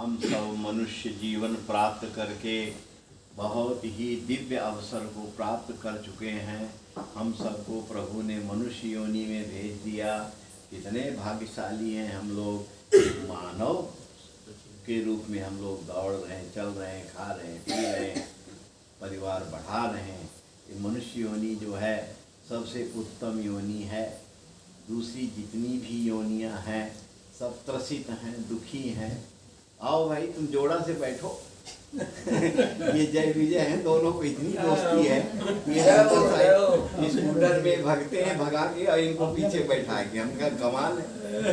हम सब मनुष्य जीवन प्राप्त करके बहुत ही दिव्य अवसर को प्राप्त कर चुके हैं। हम सबको प्रभु ने मनुष्य योनि में भेज दिया। कितने भाग्यशाली हैं हम लोग। मानव के रूप में हम लोग दौड़ रहे हैं, चल रहे हैं, खा रहे हैं, पी रहे हैं, परिवार बढ़ा रहे हैं। ये मनुष्य योनि जो है सबसे उत्तम योनि है। दूसरी जितनी भी योनियां हैं सब त्रसित हैं, दुखी हैं। आओ भाई तुम जोड़ा से बैठो। ये जय विजय हैं, दोनों को इतनी दोस्ती है। ये स्कूटर में भगते हैं, भगा के और इनको पीछे बैठा के। हमका कमाल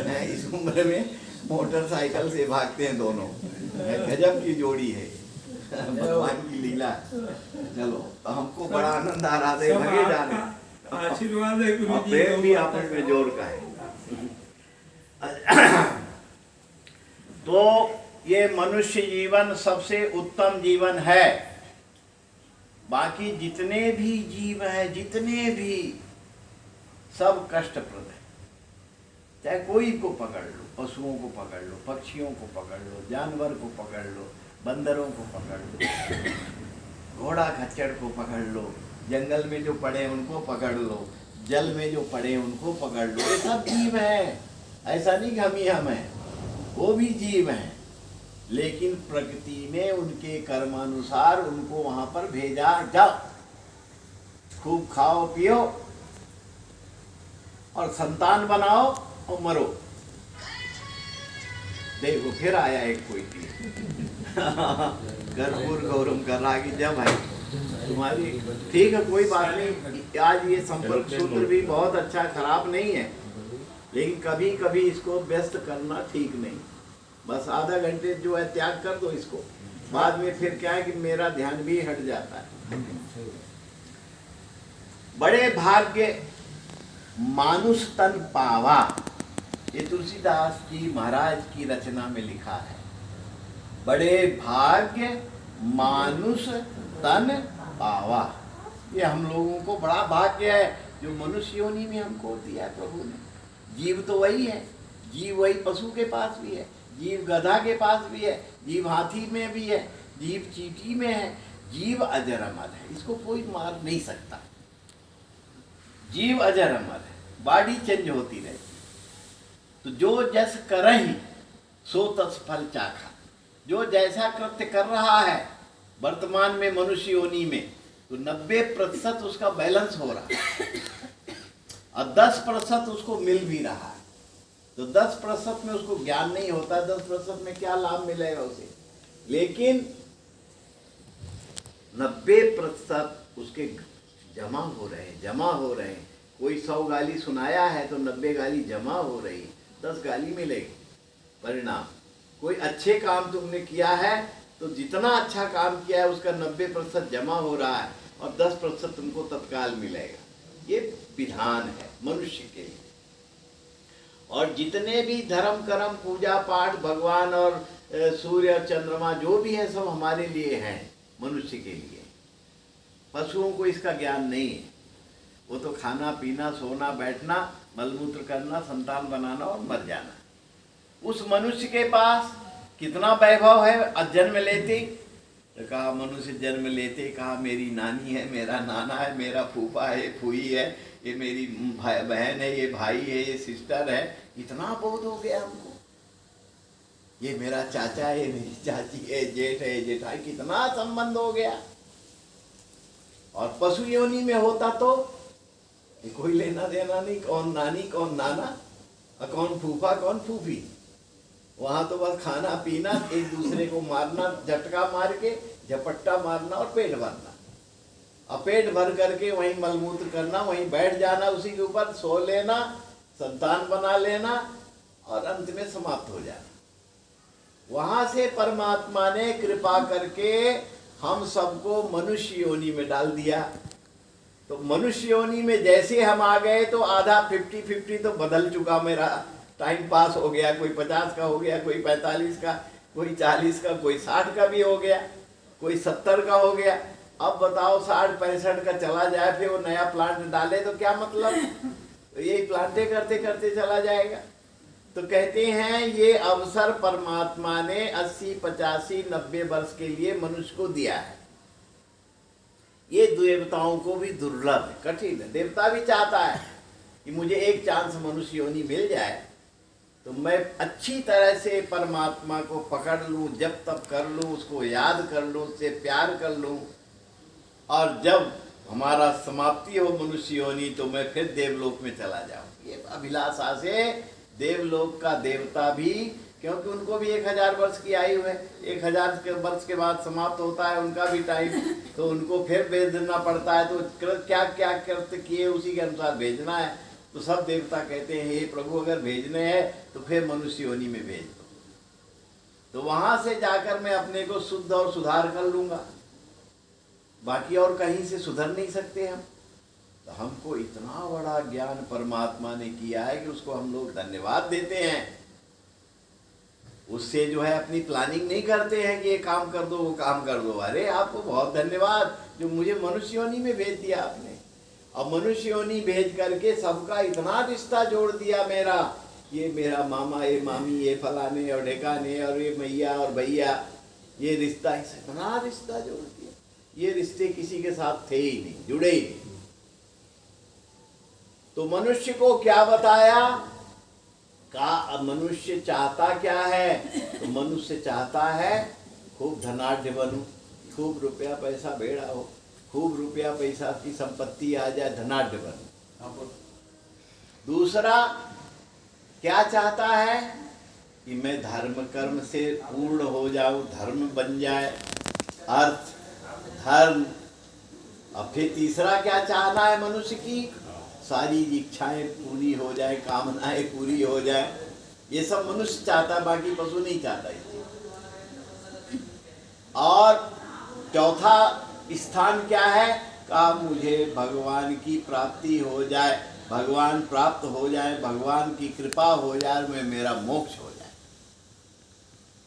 है, इस उम्र में मोटरसाइकिल से भागते हैं दोनों। गजब की जोड़ी है, भगवान की लीला। चलो तो हमको बड़ा आनंद आ रहा था, भगे जाने आशीर्वाद है गुरु जी। प्रेम भी आपस में जोर का है। तो ये मनुष्य जीवन सबसे उत्तम जीवन है। बाकी जितने भी जीव हैं, जितने भी, सब कष्टप्रद है। चाहे कोई को पकड़ लो, पशुओं को पकड़ लो, पक्षियों को पकड़ लो, जानवर को पकड़ लो, बंदरों को पकड़ लो, घोड़ा खच्चर को पकड़ लो, जंगल में जो पड़े उनको पकड़ लो, जल में जो पड़े उनको पकड़ लो। ये सब जीव हैं। ऐसा नहीं कि हम हैं, वो भी जीव हैं। लेकिन प्रकृति ने उनके कर्मानुसार उनको वहां पर भेजा। जाओ खूब खाओ पियो और संतान बनाओ और मरो। देखो फिर आया एक कोई गर्भूर गौरम कर रहा कि जब है तुम्हारी। ठीक है, कोई बात नहीं। आज ये संपर्क सूत्र भी बहुत अच्छा, खराब नहीं है, लेकिन कभी कभी इसको व्यस्त करना ठीक नहीं। बस आधा घंटे जो है त्याग कर दो इसको। बाद में फिर क्या है कि मेरा ध्यान भी हट जाता है। बड़े भाग्य मानुष तन पावा, ये तुलसीदास जी महाराज की रचना में लिखा है। बड़े भाग्य मानुष तन पावा, ये हम लोगों को बड़ा भाग्य है जो मनुष्य योनि में हमको दिया प्रभु ने। जीव तो वही है, जीव वही पशु के पास भी है, जीव गधा के पास भी है, जीव हाथी में भी है, जीव चींटी में है। जीव अजर अमर है, इसको कोई मार नहीं सकता। जीव अजर अमर है, बॉडी चेंज होती रहती। तो जो जस करहि सो तस फल चाखा। जो जैसा कृत्य कर रहा है वर्तमान में मनुष्य योनि में, तो 90% उसका बैलेंस हो रहा है और 10% उसको मिल भी रहा है। तो 10% में उसको ज्ञान नहीं होता, 10% में क्या लाभ मिलेगा उसे। लेकिन 90% उसके जमा हो रहे हैं। कोई 100 गाली सुनाया है तो 90 गाली जमा हो रही, 10 गाली मिलेगी। परिणाम, कोई अच्छे काम तुमने किया है तो जितना अच्छा काम किया है उसका 90% जमा हो रहा है और 10% तुमको तत्काल मिलेगा। ये विधान है मनुष्य के लिए। और जितने भी धर्म कर्म पूजा पाठ भगवान और सूर्य चंद्रमा जो भी है सब हमारे लिए हैं, मनुष्य के लिए। पशुओं को इसका ज्ञान नहीं है। वो तो खाना पीना, सोना, बैठना, मलमूत्र करना, संतान बनाना और मर जाना। उस मनुष्य के पास कितना वैभव है। जन्म लेते तो कहा, मनुष्य जन्म लेते कहा मेरी नानी है, मेरा नाना है, मेरा फूफा है, फूई है, ये मेरी बहन है, ये भाई है, ये सिस्टर है। इतना बोध हो गया हमको। ये मेरा चाचा है, मेरी चाची है, जेठ है, जेठाई, कितना संबंध हो गया। और पशु योनि में होता तो कोई लेना देना नहीं, कौन नानी कौन नाना और कौन फूफा कौन फूफी। वहां तो बस खाना पीना, एक दूसरे को मारना, झटका मार के झपट्टा मारना और पेट भरना। और पेट भर करके वहीं मलमूत्र करना, वहीं बैठ जाना, उसी के ऊपर सो लेना, संतान बना लेना और अंत में समाप्त हो जाना। वहां से परमात्मा ने कृपा करके हम सबको मनुष्य योनि में डाल दिया। तो मनुष्य योनि में जैसे हम आ गए तो आधा 50-50 तो बदल चुका। मेरा टाइम पास हो गया, कोई 50 का हो गया, कोई 45 का, कोई 40 का, कोई 60 का भी हो गया, कोई 70 का हो गया। अब बताओ 60-65 का चला जाए, फिर वो नया प्लांट डाले तो क्या मतलब। तो यही प्लांटे करते करते चला जाएगा। तो कहते हैं ये अवसर परमात्मा ने 80, 85, 90 वर्ष के लिए मनुष्य को दिया है। ये देवताओं को भी दुर्लभ है, कठिन है। देवता भी चाहता है कि मुझे एक चांस मनुष्य योनि मिल जाए तो मैं अच्छी तरह से परमात्मा को पकड़ लूं, जब तब कर लूं, उसको याद कर लूं, उससे प्यार कर लूं, और जब हमारा समाप्ति हो मनुष्य योनि तो मैं फिर देवलोक में चला जाऊं। ये अभिलाषा से देवलोक का देवता भी, क्योंकि उनको भी 1000 वर्ष की आयु है, 1000 वर्ष के बाद समाप्त होता है उनका भी टाइम, तो उनको फिर भेजना पड़ता है। तो क्या क्या कृत्य किए उसी के अनुसार भेजना है। तो सब देवता कहते हैं हे प्रभु अगर भेजने हैं तो फिर मनुष्य योनि में भेज दो, तो वहां से जाकर मैं अपने को शुद्ध और सुधार कर लूंगा, बाकी और कहीं से सुधर नहीं सकते हम। तो हमको इतना बड़ा ज्ञान परमात्मा ने किया है कि उसको हम लोग धन्यवाद देते हैं। उससे जो है अपनी प्लानिंग नहीं करते हैं कि ये काम कर दो वो काम कर दो। अरे आपको बहुत धन्यवाद जो मुझे मनुष्य योनि में भेज दिया आपने, और मनुष्य योनि भेज करके सबका इतना रिश्ता जोड़ दिया मेरा, ये मेरा मामा, ये मामी, ये फलाने और ढेकाने, और ये मैया और भैया, ये रिश्ता, इतना रिश्ता जोड़ दिया। ये रिश्ते किसी के साथ थे ही नहीं, जुड़े ही नहीं। तो मनुष्य को क्या बताया का मनुष्य चाहता क्या है? तो मनुष्य चाहता है खूब धनाढ़ बनूं, खूब रुपया पैसा भेड़ा हो, खूब रुपया पैसा की संपत्ति आ जाए, धनाढ़ बनूं। दूसरा क्या चाहता है कि मैं धर्म कर्म से पूर्ण हो जाऊं, धर्म बन जाए, अर्थ धर्म। अब फिर तीसरा क्या चाहना है मनुष्य की? सारी इच्छाएं पूरी हो जाए, कामनाएं पूरी हो जाए। ये सब मनुष्य चाहता है, बाकी पशु नहीं चाहता है। और चौथा स्थान क्या है? का मुझे भगवान की प्राप्ति हो जाए, भगवान प्राप्त हो जाए, भगवान की कृपा हो जाए, मैं मेरा मोक्ष हो जाए।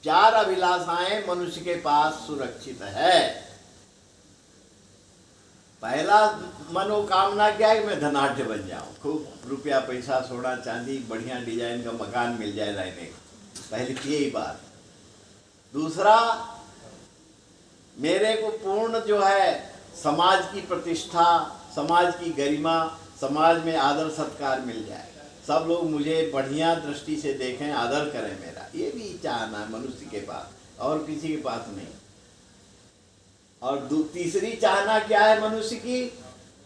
4 अभिलाषाएं मनुष्य के पास सुरक्षित है। पहला मनोकामना क्या है? मैं धनाढ़ बन जाऊं, खूब रुपया पैसा सोना चांदी बढ़िया डिजाइन का मकान मिल जाए रहने को, पहली यही बात। दूसरा मेरे को पूर्ण जो है समाज की प्रतिष्ठा, समाज की गरिमा, समाज में आदर सत्कार मिल जाए, सब लोग मुझे बढ़िया दृष्टि से देखें, आदर करें मेरा। ये भी चाहना है मनुष्य के पास, और किसी के पास नहीं। और तीसरी चाहना क्या है मनुष्य की?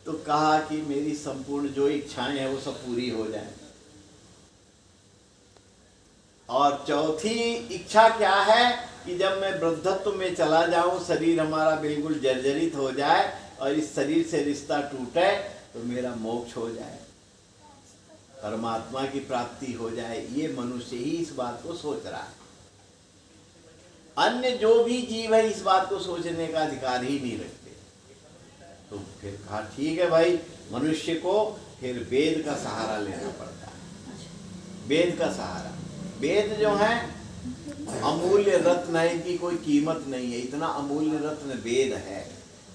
तो कहा कि मेरी संपूर्ण जो इच्छाएं हैं वो सब पूरी हो जाए। और चौथी इच्छा क्या है कि जब मैं वृद्धत्व में चला जाऊं, शरीर हमारा बिल्कुल जर्जरित हो जाए और इस शरीर से रिश्ता टूटे, तो मेरा मोक्ष हो जाए, परमात्मा की प्राप्ति हो जाए। ये मनुष्य ही इस बात को सोच रहा है। अन्य जो भी जीव है इस बात को सोचने का अधिकार ही नहीं रखते। तो फिर कहा ठीक है भाई, मनुष्य को फिर वेद का सहारा लेना पड़ता है। वेद का सहारा, वेद जो है अमूल्य रत्न है, इनकी कोई कीमत नहीं है, इतना अमूल्य रत्न वेद है।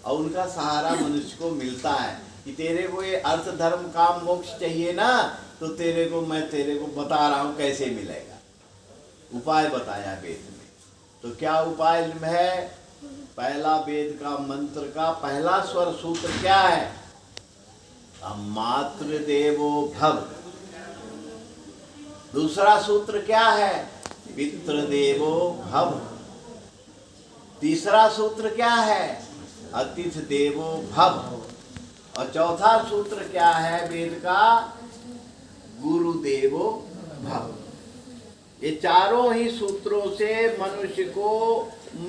और उनका सहारा मनुष्य को मिलता है कि तेरे को ये अर्थ धर्म काम मोक्ष चाहिए ना, तो तेरे को मैं तेरे को बता रहा हूँ कैसे मिलेगा। उपाय बताया वेद में। तो क्या उपाय है? पहला वेद का मंत्र का पहला स्वर सूत्र क्या है? मातृदेवो भव। दूसरा सूत्र क्या है? पितृदेवो भव। तीसरा सूत्र क्या है? अतिथि देवो भव। और चौथा सूत्र क्या है वेद का? गुरुदेवो भव। ये चारों ही सूत्रों से मनुष्य को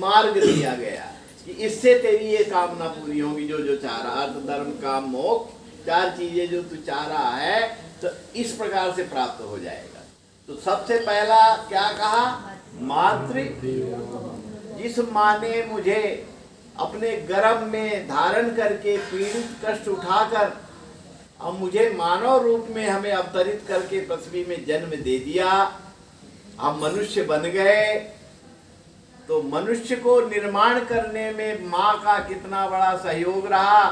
मार्ग दिया गया कि इससे तेरी ये कामना पूरी होगी, जो जो चाह रहा, अर्थ धर्म काम मोक्ष, 4 चीजें जो तू चाह रहा है तो इस प्रकार से प्राप्त हो जाएगा। तो सबसे पहला क्या कहा? मातृ। जिस माँ ने मुझे अपने गर्भ में धारण करके पीड़ित कष्ट उठाकर अब मुझे मानव रूप में हमें अवतरित करके पृथ्वी में जन्म दे दिया, हम मनुष्य बन गए। तो मनुष्य को निर्माण करने में माँ का कितना बड़ा सहयोग रहा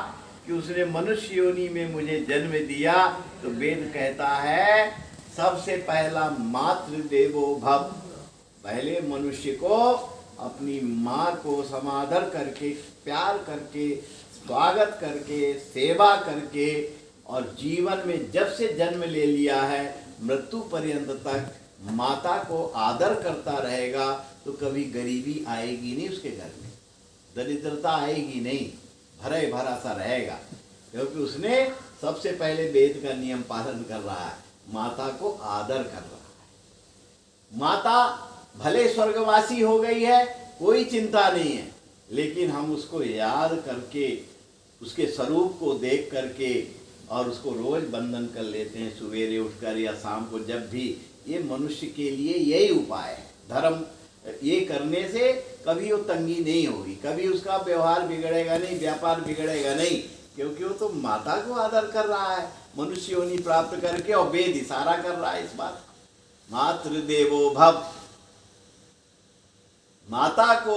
कि उसने मनुष्य योनि में मुझे जन्म दिया। तो वेद कहता है सबसे पहला मातृ देवो भव, पहले मनुष्य को अपनी माँ को समादर करके, प्यार करके, स्वागत करके, सेवा करके, और जीवन में जब से जन्म ले लिया है मृत्यु पर्यंत तक माता को आदर करता रहेगा तो कभी गरीबी आएगी नहीं उसके घर में, दरिद्रता आएगी नहीं, भरा भरा सा रहेगा, क्योंकि उसने सबसे पहले वेद का नियम पालन कर रहा है, माता को आदर कर रहा है। माता भले स्वर्गवासी हो गई है, कोई चिंता नहीं है, लेकिन हम उसको याद करके, उसके स्वरूप को देख करके और उसको रोज बंदन कर लेते हैं, सवेरे उठकर या शाम को, जब भी। ये मनुष्य के लिए यही उपाय है। धर्म ये करने से कभी वो तंगी नहीं होगी, कभी उसका व्यवहार बिगड़ेगा नहीं, व्यापार बिगड़ेगा नहीं, क्योंकि वो तो माता को आदर कर रहा है मनुष्य योनि प्राप्त करके, और वेद इशारा कर रहा है इस बात। मातृ देवो भव, माता को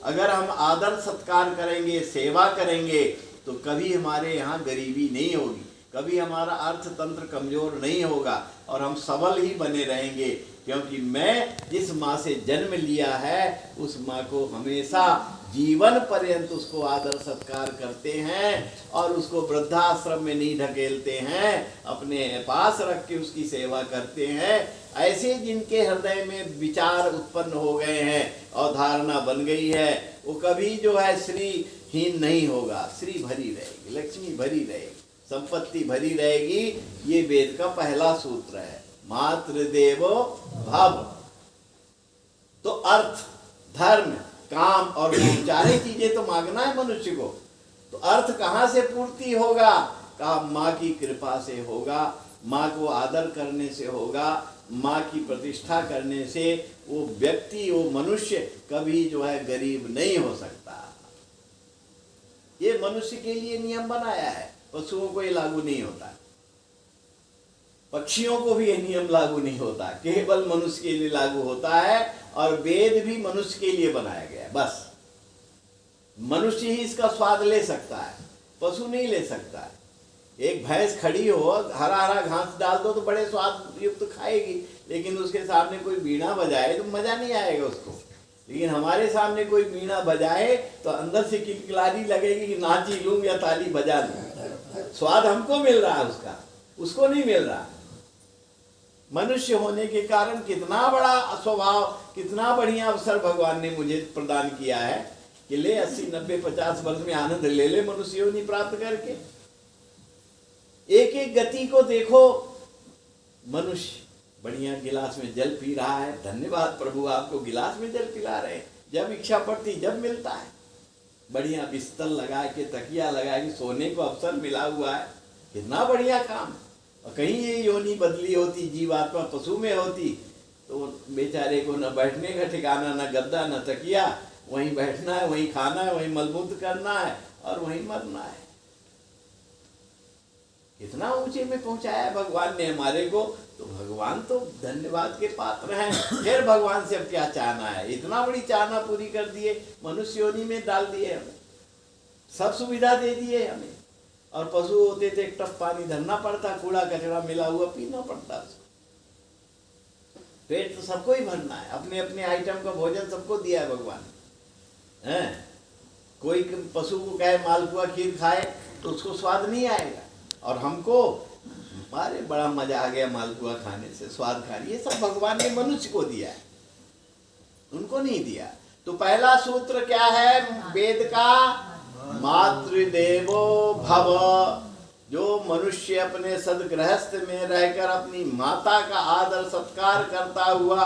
अगर हम आदर सत्कार करेंगे, सेवा करेंगे, तो कभी हमारे यहाँ गरीबी नहीं होगी, कभी हमारा अर्थतंत्र कमजोर नहीं होगा, और हम सबल ही बने रहेंगे, क्योंकि मैं जिस माँ से जन्म लिया है उस माँ को हमेशा जीवन पर्यंत उसको आदर सत्कार करते हैं, और उसको वृद्धाश्रम में नहीं ढकेलते हैं, अपने पास रख के उसकी सेवा करते हैं। ऐसे जिनके हृदय में विचार उत्पन्न हो गए हैं और धारणा बन गई है, वो कभी जो है श्रीहीन नहीं होगा, श्री भरी रहेगी, लक्ष्मी भरी रहेगी, संपत्ति भरी रहेगी। ये वेद का पहला सूत्र है, मातृदेवो भव। तो अर्थ, धर्म, काम और चारे चीजें तो मांगना है मनुष्य को, तो अर्थ कहाँ से पूर्ति होगा? काम माँ की कृपा से होगा, माँ को आदर करने से होगा, माँ की प्रतिष्ठा करने से वो व्यक्ति, वो मनुष्य कभी जो है गरीब नहीं हो सकता। ये मनुष्य के लिए नियम बनाया है, पशुओं को ये लागू नहीं होता, पक्षियों को भी ये नियम लागू नहीं होता, केवल मनुष्य के लिए लागू होता है। और वेद भी मनुष्य के लिए बनाया गया है, बस मनुष्य ही इसका स्वाद ले सकता है, पशु नहीं ले सकता है। एक भैंस खड़ी हो, हरा हरा घास डाल दो तो बड़े स्वाद युक्त खाएगी, लेकिन उसके सामने कोई बीड़ा बजाए तो मजा नहीं आएगा उसको। लेकिन हमारे सामने कोई बीड़ा बजाए तो अंदर से किलकिलारी लगेगी कि नाच ही लूं या ताली बजा लूं, स्वाद हमको मिल रहा है उसका, उसको नहीं मिल रहा। मनुष्य होने के कारण कितना बड़ा स्वभाव, कितना बढ़िया अवसर भगवान ने मुझे प्रदान किया है कि ले 80, 90, 50 वर्ष में आनंद ले ले मनुष्य योनि प्राप्त करके। एक एक गति को देखो, मनुष्य बढ़िया गिलास में जल पी रहा है, धन्यवाद प्रभु आपको गिलास में जल पिला रहे हैं, जब इच्छा पड़ती जब मिलता है। बढ़िया बिस्तर लगा के, तकिया लगा के सोने को अवसर मिला हुआ है, कितना बढ़िया काम। और कहीं ये योनि बदली होती, जीवात्मा पशु में होती, तो बेचारे को न बैठने का ठिकाना, न गद्दा, न तकिया, वहीं बैठना है, वहीं खाना है, वहीं मलमूत्र करना है और वहीं मरना है। कितना ऊंचे में पहुंचाया है भगवान ने हमारे को, तो भगवान तो धन्यवाद के पात्र हैं। फिर भगवान से अब क्या चाहना है, इतना बड़ी चाहना पूरी कर दिए, मनुष्य योनि में डाल दिए हमें, सब सुविधा दे दिए हमें। और पशु होते थे एक टप पानी धरना पड़ता, कूड़ा कचरा मिला हुआ पीना पड़ता उसको। पेट तो सबको ही भरना है, अपने अपने आइटम का भोजन सबको दिया है भगवान हैं। कोई पशु को कहे मालपुआ खीर खाए तो उसको स्वाद नहीं आएगा, और हमको अरे बड़ा मजा आ गया मालपुआ खाने से, स्वाद खाने, ये सब भगवान ने मनुष्य को दिया है, उनको नहीं दिया। तो पहला सूत्र क्या है वेद का? मातृदेवो भव। जो मनुष्य अपने सदगृहस्थ में रहकर अपनी माता का आदर सत्कार करता हुआ,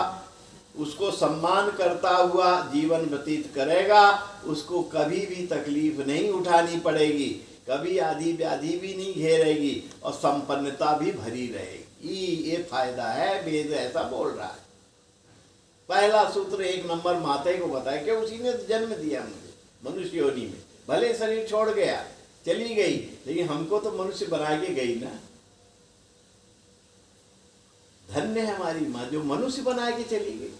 उसको सम्मान करता हुआ जीवन व्यतीत करेगा, उसको कभी भी तकलीफ नहीं उठानी पड़ेगी, कभी आदि व्याधि भी नहीं घेरेगी, और संपन्नता भी भरी रहेगी। ये फायदा है, वेद ऐसा बोल रहा है। पहला सूत्र 1 नंबर माता को बताया कि उसी ने जन्म दिया मुझे मनुष्य योनि में, भले शरीर छोड़ गया, चली गई, लेकिन हमको तो मनुष्य बना के गई ना। धन्य है हमारी माँ जो मनुष्य बना के चली गई।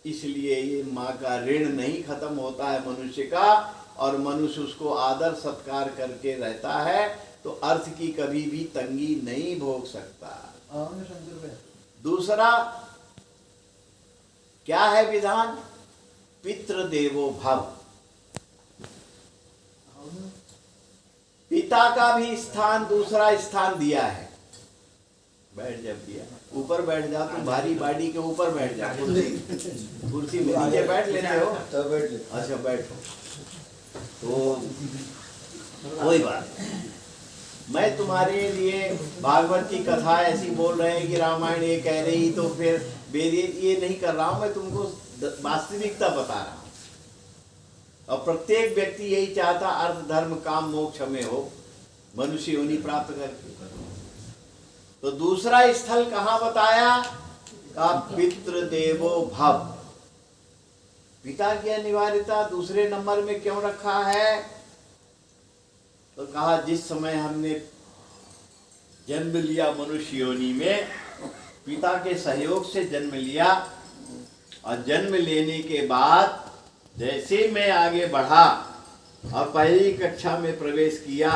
इसलिए ये माँ का ऋण नहीं खत्म होता है मनुष्य का, और मनुष्य उसको आदर सत्कार करके रहता है तो अर्थ की कभी भी तंगी नहीं भोग सकता। दूसरा क्या है विधान? पितृदेवो भव। पिता का भी स्थान, दूसरा स्थान दिया है। बैठ जा दिया, ऊपर बैठ जा, तुम भारी बाड़ी के ऊपर बैठ जा। कुर्सी में नीचे बैठ लेते हो? अच्छा बैठो। तो कोई बात नहीं। मैं तुम्हारे लिए भागवत की कथा ऐसी बोल रहे हैं कि रामायण ये कह रही, तो फिर वेद ये नहीं कर रहा हूं, मैं तुमको वास्तविकता बता रहा हूं। और प्रत्येक व्यक्ति यही चाहता, अर्थ धर्म काम मोक्ष में हो, मनुष्य योनि प्राप्त करके। तो दूसरा स्थल कहां बताया? का पितृदेवो भव। पिता की अनिवार्यता दूसरे नंबर में क्यों रखा है? तो कहा जिस समय हमने जन्म लिया मनुष्य योनि में, पिता के सहयोग से जन्म लिया, और जन्म लेने के बाद जैसे मैं आगे बढ़ा और पहली कक्षा में प्रवेश किया,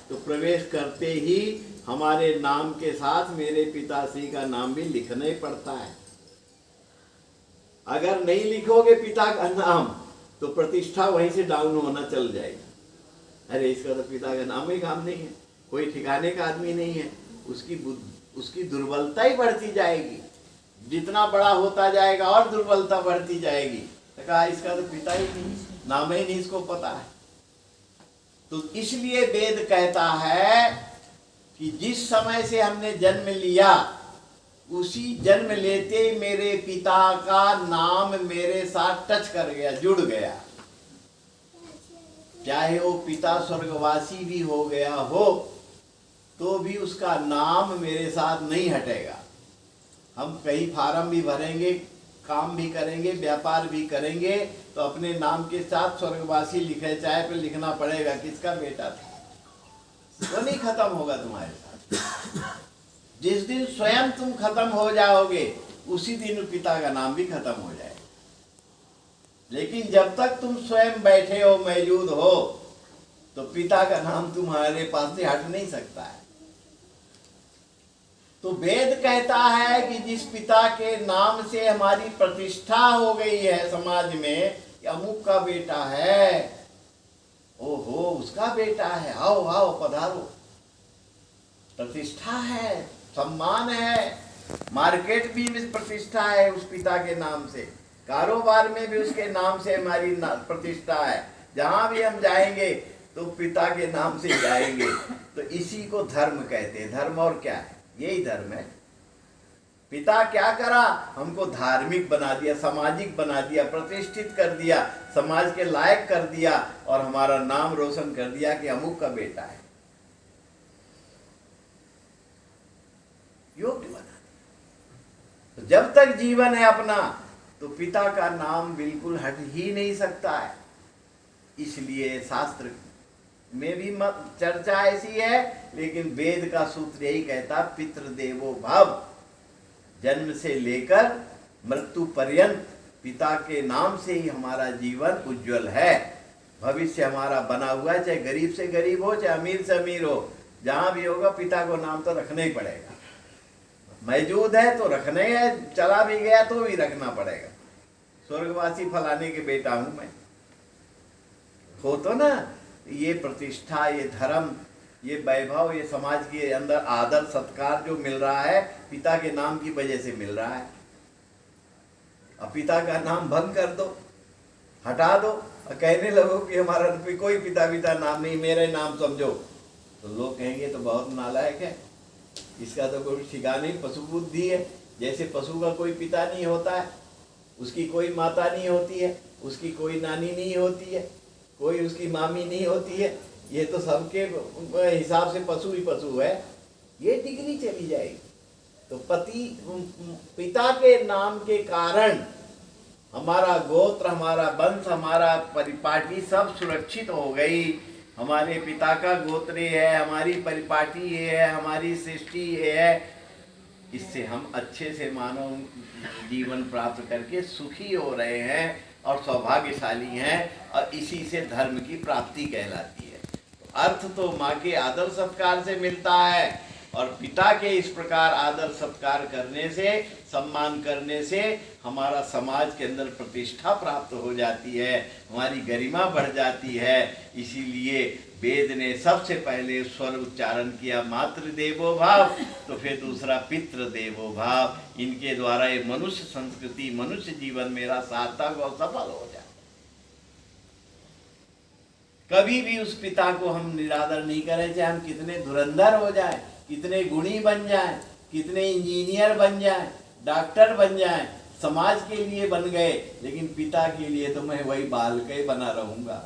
तो प्रवेश करते ही हमारे नाम के साथ मेरे पिताश्री का नाम भी लिखना ही पड़ता है। अगर नहीं लिखोगे पिता का नाम, तो प्रतिष्ठा वहीं से डाउन होना चल जाएगी। अरे इसका तो पिता का नाम ही काम नहीं है, कोई ठिकाने का आदमी नहीं है, उसकी दुर्बलता ही बढ़ती जाएगी। जितना बड़ा होता जाएगा और दुर्बलता बढ़ती जाएगी। तो कहा इसका तो पिता ही नहीं, नाम ही नहीं इसको पता है। तो इसलिए वेद कहता है कि जिस समय से हमने जन्म लिया, उसी जन्म लेते मेरे पिता का नाम मेरे साथ टच कर गया, जुड़ गया। चाहे वो पिता स्वर्गवासी भी हो गया हो, तो भी उसका नाम मेरे साथ नहीं हटेगा। हम कई फार्म भी भरेंगे, काम भी करेंगे, व्यापार भी करेंगे, तो अपने नाम के साथ स्वर्गवासी लिखे, चाहे पे लिखना पड़ेगा किसका बेटा था, वो नहीं खत्म होगा तुम्हारे साथ। जिस दिन स्वयं तुम खत्म हो जाओगे, उसी दिन पिता का नाम भी खत्म हो जाएगा। लेकिन जब तक तुम स्वयं बैठे हो, मौजूद हो, तो पिता का नाम तुम्हारे पास से हट नहीं सकता है। तो वेद कहता है कि जिस पिता के नाम से हमारी प्रतिष्ठा हो गई है समाज में, कि अमुक का बेटा है, ओहो उसका बेटा है, आओ आओ पधारो, प्रतिष्ठा है, सम्मान है, मार्केट भी प्रतिष्ठा है उस पिता के नाम से, कारोबार में भी उसके नाम से हमारी प्रतिष्ठा है। जहां भी हम जाएंगे तो पिता के नाम से जाएंगे। तो इसी को धर्म कहते हैं। धर्म और क्या है? यही धर्म है। पिता क्या करा? हमको धार्मिक बना दिया, सामाजिक बना दिया, प्रतिष्ठित कर दिया, समाज के लायक कर दिया, और हमारा नाम रोशन कर दिया कि अमुक का बेटा है, योग्य बना दिया। तो जब तक जीवन है अपना, तो पिता का नाम बिल्कुल हट ही नहीं सकता है। इसलिए शास्त्र में भी चर्चा ऐसी है, लेकिन वेद का सूत्र यही कहता, पितृदेवो भव। जन्म से लेकर मृत्यु पर्यंत पिता के नाम से ही हमारा जीवन उज्जवल है। भविष्य हमारा बना हुआ है, चाहे गरीब से गरीब हो, चाहे अमीर से अमीर हो, जहां भी होगा पिता को नाम तो रखना ही पड़ेगा। मौजूद है तो रखना ही है, चला भी गया तो भी रखना पड़ेगा। स्वर्गवासी फलाने के बेटा हूं मैं, हो तो ना। ये प्रतिष्ठा, ये धर्म, ये वैभव, ये समाज के अंदर आदर सत्कार जो मिल रहा है, पिता के नाम की वजह से मिल रहा है। अब पिता का नाम भंग कर दो, हटा दो, और कहने लगो कि हमारा कोई पिता नाम नहीं, मेरे नाम समझो, तो लोग कहेंगे तो बहुत नालायक है, इसका तो कोई ठिकाना नहीं, पशु बुद्धि है। जैसे पशु का कोई पिता नहीं होता है, उसकी कोई माता नहीं होती है, उसकी कोई नानी नहीं होती है, कोई उसकी मामी नहीं होती है, ये तो सबके हिसाब से पशु ही पशु है, ये डिग्री चली जाएगी। तो पिता के नाम के कारण हमारा गोत्र, हमारा वंश, हमारा परिपाटी सब सुरक्षित हो गई। हमारे पिता का गोत्र ये है, हमारी परिपाटी ये है, हमारी सृष्टि ये है। इससे हम अच्छे से मानव जीवन प्राप्त करके सुखी हो रहे हैं और सौभाग्यशाली हैं, और इसी से धर्म की प्राप्ति कहलाती है। अर्थ तो माँ के आदर सत्कार से मिलता है, और पिता के इस प्रकार आदर सत्कार करने से, सम्मान करने से हमारा समाज के अंदर प्रतिष्ठा प्राप्त हो जाती है, हमारी गरिमा बढ़ जाती है। इसीलिए वेद ने सबसे पहले स्वर उच्चारण किया मातृ देवो भाव, तो फिर दूसरा पितृ देवो भाव। इनके द्वारा ये मनुष्य संस्कृति, मनुष्य जीवन मेरा सार्थक और सफल हो जाए। कभी भी उस पिता को हम निरादर नहीं करें, चाहे हम कितने धुरंधर हो जाए, कितने गुणी बन जाए, कितने इंजीनियर बन जाए, डॉक्टर बन जाए, समाज के लिए बन गए, लेकिन पिता के लिए तो मैं वही बाल के बना रहूंगा।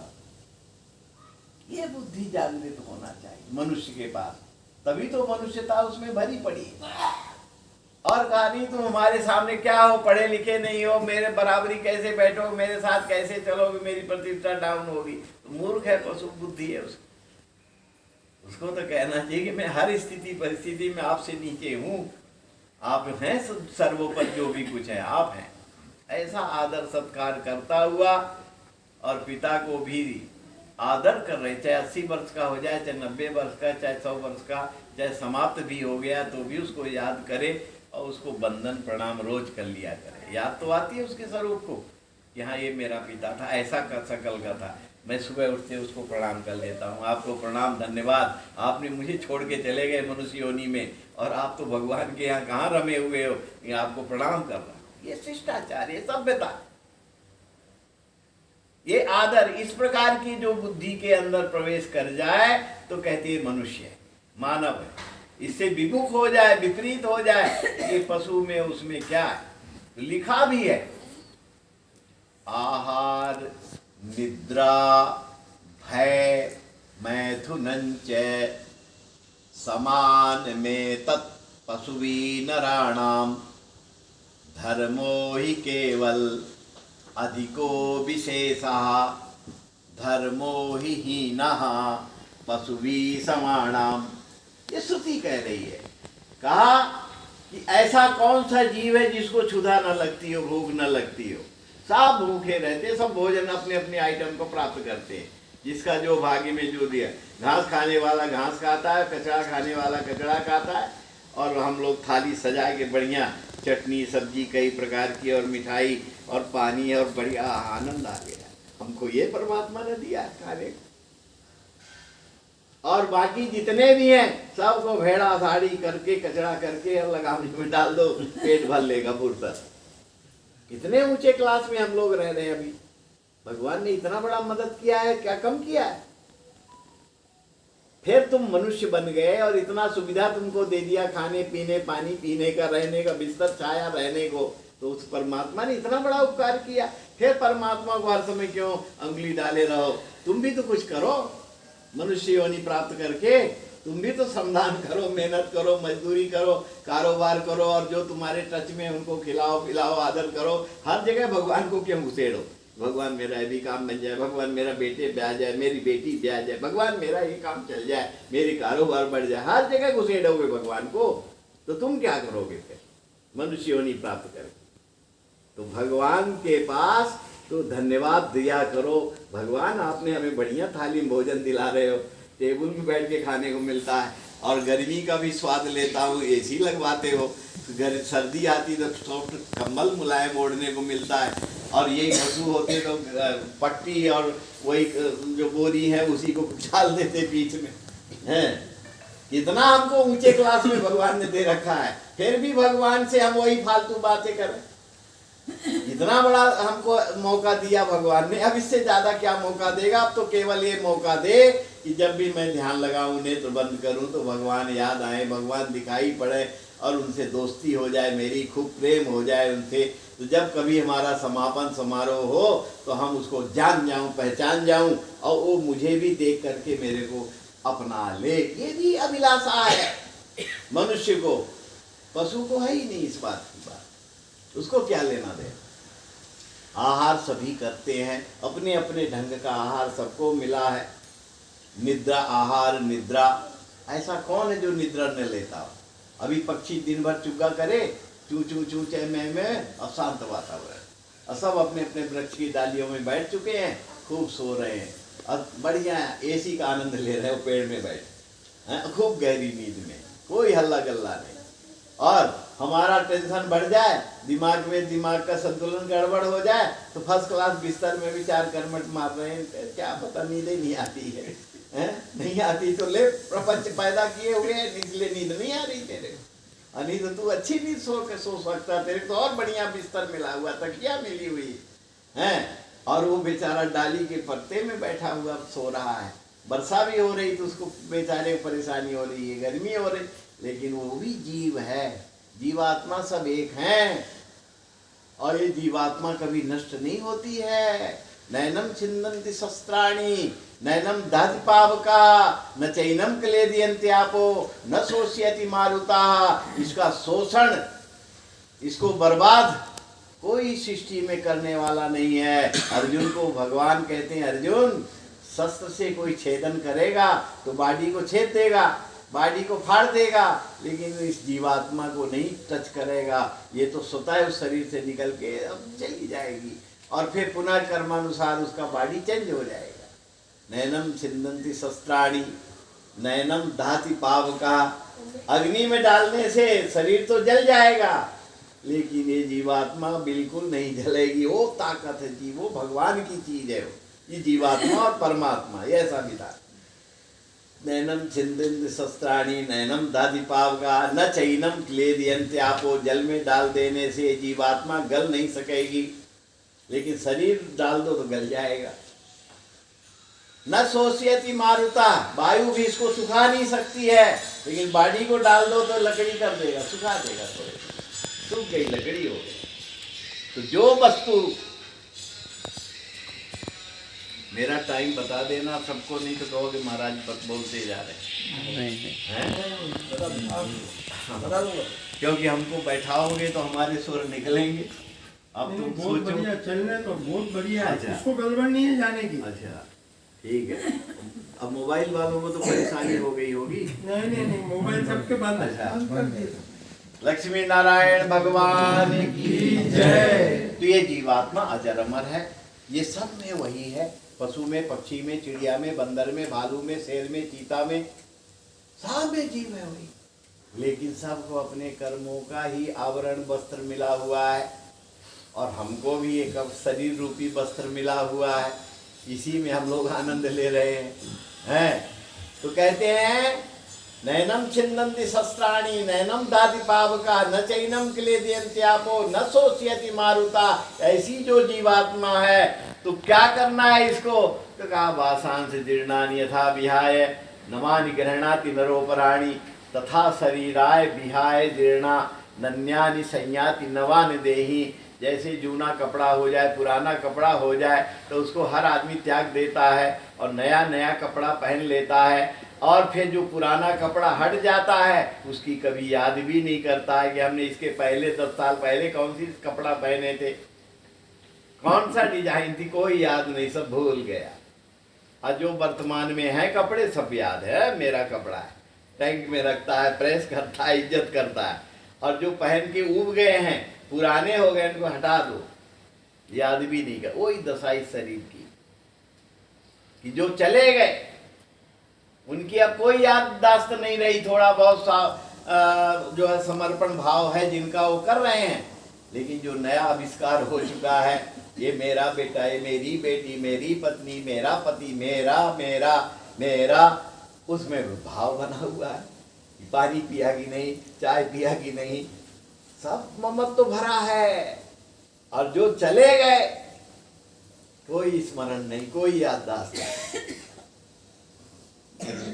ये बुद्धि जागृत होना चाहिए मनुष्य के पास, तभी तो मनुष्यता उसमें भरी पड़ी। और कहा नहीं तुम हमारे सामने क्या हो, पढ़े लिखे नहीं हो, मेरे बराबरी कैसे बैठो, मेरे साथ कैसे चलोगे, मेरी प्रतिष्ठा डाउन होगी। तो मूर्ख है, पशु बुद्धि है उसको तो कहना चाहिए कि मैं हर स्थिति परिस्थिति में आपसे नीचे हूँ, आप हैं सर्वोपरि, जो भी कुछ है आप हैं। ऐसा आदर सत्कार करता हुआ और पिता को भी आदर कर रहे, चाहे 80 वर्ष का हो जाए, चाहे 90 वर्ष का, चाहे 100 वर्ष का, चाहे समाप्त भी हो गया तो भी उसको याद करे और उसको बंदन प्रणाम रोज कर लिया करे। याद तो आती है उसके स्वरूप को, यहाँ ये मेरा पिता था, ऐसा कर सकल का था। मैं सुबह उठते उसको प्रणाम कर लेता हूँ, आपको प्रणाम, धन्यवाद, आपने मुझे छोड़ के चले गए मनुष्य योनि में, और आप तो भगवान के यहाँ कहाँ रमे हुए हो, ये आपको प्रणाम कर रहा। ये शिष्टाचार, ये सभ्यता, ये आदर, इस प्रकार की जो बुद्धि के अंदर प्रवेश कर जाए तो कहते हैं मनुष्य है, मानव है। इससे विमुख हो जाए, विपरीत हो जाए, ये पशु में उसमें क्या है, तो लिखा भी है आहार निद्रा भय मैथुनंच समान में तत् पशुवी नराणाम धर्मो ही केवल अधिको विशेषा धर्मो ही हीनः पशुवी समाणाम। ये श्रुति कह रही है, कहा कि ऐसा कौन सा जीव है जिसको क्षुधा न लगती हो, भूख न लगती हो। सब भूखे रहते, सब भोजन अपने अपने आइटम को प्राप्त करते हैं, जिसका जो भाग्य में जो दिया। घास खाने वाला घास खाता है, कचड़ा खाने वाला कचड़ा खाता है, और हम लोग थाली सजा के बढ़िया चटनी सब्जी कई प्रकार की और मिठाई और पानी और बढ़िया आनंद आ गया। हमको ये परमात्मा ने दिया खाने को, और बाकी जितने भी हैं सबको भेड़ा साड़ी करके कचरा करके और लगावनी में डाल दो, पेट भर लेगा फुर्सत। कितने ऊंचे क्लास में हम लोग रह रहे हैं अभी। भगवान ने इतना बड़ा मदद किया है, क्या कम किया है। फिर तुम मनुष्य बन गए और इतना सुविधा तुमको दे दिया, खाने पीने, पानी पीने का, रहने का, बिस्तर छाया रहने को, तो उस परमात्मा ने इतना बड़ा उपकार किया। फिर परमात्मा को हर समय क्यों अंगुली डाले रहो, तुम भी तो कुछ करो। मनुष्य योनि प्राप्त करके तुम भी तो श्रमदान करो, मेहनत करो, मजदूरी करो, कारोबार करो, और जो तुम्हारे टच में उनको खिलाओ पिलाओ, आदर करो। हर जगह भगवान को क्यों घुसेड़ो, भगवान मेरा ये भी काम बन जाए, भगवान मेरा बेटे ब्याह जाए, मेरी बेटी ब्याह जाए, भगवान मेरा ये काम चल जाए, मेरी कारोबार बढ़ जाए। हर जगह घुसेड़ोगे भगवान को तो तुम क्या करोगे फिर मनुष्य योनि प्राप्त करके। तो भगवान के पास तो धन्यवाद दिया करो, भगवान आपने हमें बढ़िया थाली में भोजन दिला रहे हो, टेबल पे बैठ के खाने को मिलता है, और गर्मी का भी स्वाद लेता हूँ, एसी लगवाते हो, सर्दी आती तो सॉफ्ट कंबल मुलायम ओढ़ने को मिलता है, और यही पशु होते तो पट्टी और वही जो बोरी है उसी को डाल देते बीच में हैं। इतना हमको ऊंचे क्लास में भगवान ने दे रखा है, फिर भी भगवान से हम वही फालतू बातें करें। इतना बड़ा हमको मौका दिया भगवान ने, अब इससे ज्यादा क्या मौका देगा। अब तो केवल ये मौका दे कि जब भी मैं ध्यान लगाऊं, नेत्र बंद करूं, तो भगवान याद आए, भगवान दिखाई पड़े, और उनसे दोस्ती हो जाए, मेरी खूब प्रेम हो जाए उनसे। तो जब कभी हमारा समापन समारोह हो तो हम उसको जान जाऊं, पहचान जाऊं, और वो मुझे भी देख करके मेरे को अपना ले। ये भी अभिलाषा है मनुष्य को, पशु को है ही नहीं इस बात की बात, उसको क्या लेना दे। आहार सभी करते हैं, अपने अपने ढंग का आहार सबको मिला है। निद्रा, आहार निद्रा, ऐसा कौन है जो निद्रा न लेता हो। अभी पक्षी दिन भर चुग्गा करे, चू चू चू चे में, और शांत वातावरण, और सब अपने अपने वृक्ष की डालियों में बैठ चुके हैं, खूब सो रहे हैं, और बढ़िया एसी का आनंद ले रहे हो पेड़ में बैठ, खूब गहरी नींद में, कोई हल्ला गल्ला नहीं। और हमारा टेंशन बढ़ जाए, दिमाग का संतुलन गड़बड़ हो जाए तो फर्स्ट क्लास बिस्तर में भी 4 करवट मार रहे हैं, क्या पता नींद ही नहीं आती है, नहीं आती तो ले, प्रपंच पैदा किए हुए हैं, इसलिए नींद नहीं आ रही तेरे, नहीं तो तू अच्छी नींद सो सकता, तेरे तो और बढ़िया बिस्तर मिला हुआ, तकिया मिली हुई है, और वो बेचारा डाली के पत्ते में बैठा हुआ सो रहा है। वर्षा भी हो रही तो उसको बेचारे को परेशानी हो रही है, गर्मी हो रही, लेकिन वो भी जीव है, जीवात्मा सब एक हैं, और ये जीवात्मा कभी नष्ट नहीं होती है। नैनम छिन्दन्ति शस्त्राणि नैनम दहति पावका न चैनम क्लेदयन्ति आपो न शोष्यति मारुता। इसका शोषण, इसको बर्बाद कोई सृष्टि में करने वाला नहीं है। अर्जुन को भगवान कहते हैं, अर्जुन शस्त्र से कोई छेदन करेगा तो बॉडी को छेद देगा, बॉडी को फाड़ देगा, लेकिन इस जीवात्मा को नहीं टच करेगा। ये तो स्वतः उस शरीर से निकल के अब चली जाएगी और फिर पुनः कर्मानुसार उसका बॉडी चेंज हो जाएगा। नैनम छिन्दन्ति शस्त्राणि नैनम दहति पावका। अग्नि में डालने से शरीर तो जल जाएगा, लेकिन ये जीवात्मा बिल्कुल नहीं जलेगी। वो ताकत है जी, वो भगवान की चीज है, ये जीवात्मा और परमात्मा, ये ऐसा विधान। नैनम छिन्दन्ति शस्त्राणि नैनम दहति पावका न चैनम क्लेदयन्ति आपो। जल में डाल देने से जीवात्मा गल नहीं सकेगी, लेकिन शरीर डाल दो तो गल जाएगा। न शोष्यति मारुता। वायु भी इसको सुखा नहीं सकती है, लेकिन बॉडी को डाल दो तो लकड़ी कर देगा, सुखा देगा, थोड़े सूख गई, लकड़ी हो गई। तो जो वस्तु, मेरा टाइम बता देना सबको, नहीं तो कहोगे महाराज बोलते जा रहे हैं, क्योंकि हमको बैठाओगे तो हमारे सुर निकलेंगे। अब तुम बहुत सोचो, बढ़िया चल रहे तो बहुत बढ़िया है, अच्छा। उसको गड़बड़ नहीं है जाने की। अच्छा ठीक है। अब मोबाइल वालों को तो परेशानी हो गई होगी। नहीं, मोबाइल सबके बंद है। लक्ष्मी नारायण भगवान की जय। तो ये जीवात्मा अजर अमर है, ये सब में वही है, पशु में, पक्षी में, चिड़िया में, बंदर में, भालू में, शेर में, चीता में, सब में जीव है वही। लेकिन सबको अपने कर्मों का ही आवरण वस्त्र मिला हुआ है, और हमको भी एक शरीर रूपी वस्त्र मिला हुआ है, इसी में हम लोग आनंद ले रहे हैं। तो कहते हैं नैनम छिन्दन्ति शस्त्राणि नैनम दहति पावका न चैनम क्लेदयन्ति आपो न शोष्यति मारुता। ऐसी जो जीवात्मा है तो क्या करना है इसको? तो कहा वासांस जीर्णानि यथा विहाय नमानि गृह्णाति नरोपराणि तथा शरीराय विहाय जीर्णा नन्यानि संयाति नवानि देहि। जैसे जूना कपड़ा हो जाए, पुराना कपड़ा हो जाए तो उसको हर आदमी त्याग देता है और नया नया कपड़ा पहन लेता है, और फिर जो पुराना कपड़ा हट जाता है उसकी कभी याद भी नहीं करता है कि हमने इसके पहले 10 साल पहले कौन सी कपड़ा पहने थे, कौन सा डिजाइन थी, कोई याद नहीं, सब भूल गया। और जो वर्तमान में है कपड़े सब याद है, मेरा कपड़ा है, टैंक में रखता है, प्रेस करता है, इज्जत करता है। और जो पहन के उब गए हैं, पुराने हो गए, इनको हटा दो, याद भी नहीं कर। वही दशा इस शरीर की कि जो चले गए उनकी अब कोई याददाश्त नहीं रही। थोड़ा बहुत जो है समर्पण भाव है जिनका, वो कर रहे हैं, लेकिन जो नया आविष्कार हो चुका है, ये मेरा बेटा, ये मेरी बेटी, मेरी पत्नी, मेरा पति, मेरा मेरा मेरा, उसमें भाव बना हुआ है। पानी पिया कि नहीं, चाय पिया कि नहीं, सब ममत्व तो भरा है। और जो चले गए कोई स्मरण नहीं, कोई याददाश्त नहीं।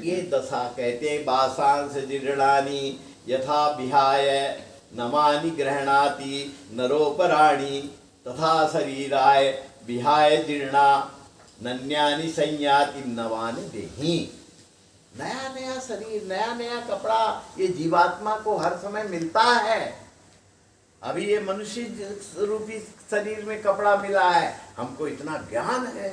ये दशा कहते हैं वासांस जीर्णानि यथा विहाय नमानि गृह्णाति नरोपराणि तथा शरीराय विहाय जीर्णा नन्यानि संयाति नवानि देहि। नया नया शरीर, नया नया कपड़ा, ये जीवात्मा को हर समय मिलता है। अभी ये मनुष्य रूपी शरीर में कपड़ा मिला है, हमको इतना ज्ञान है,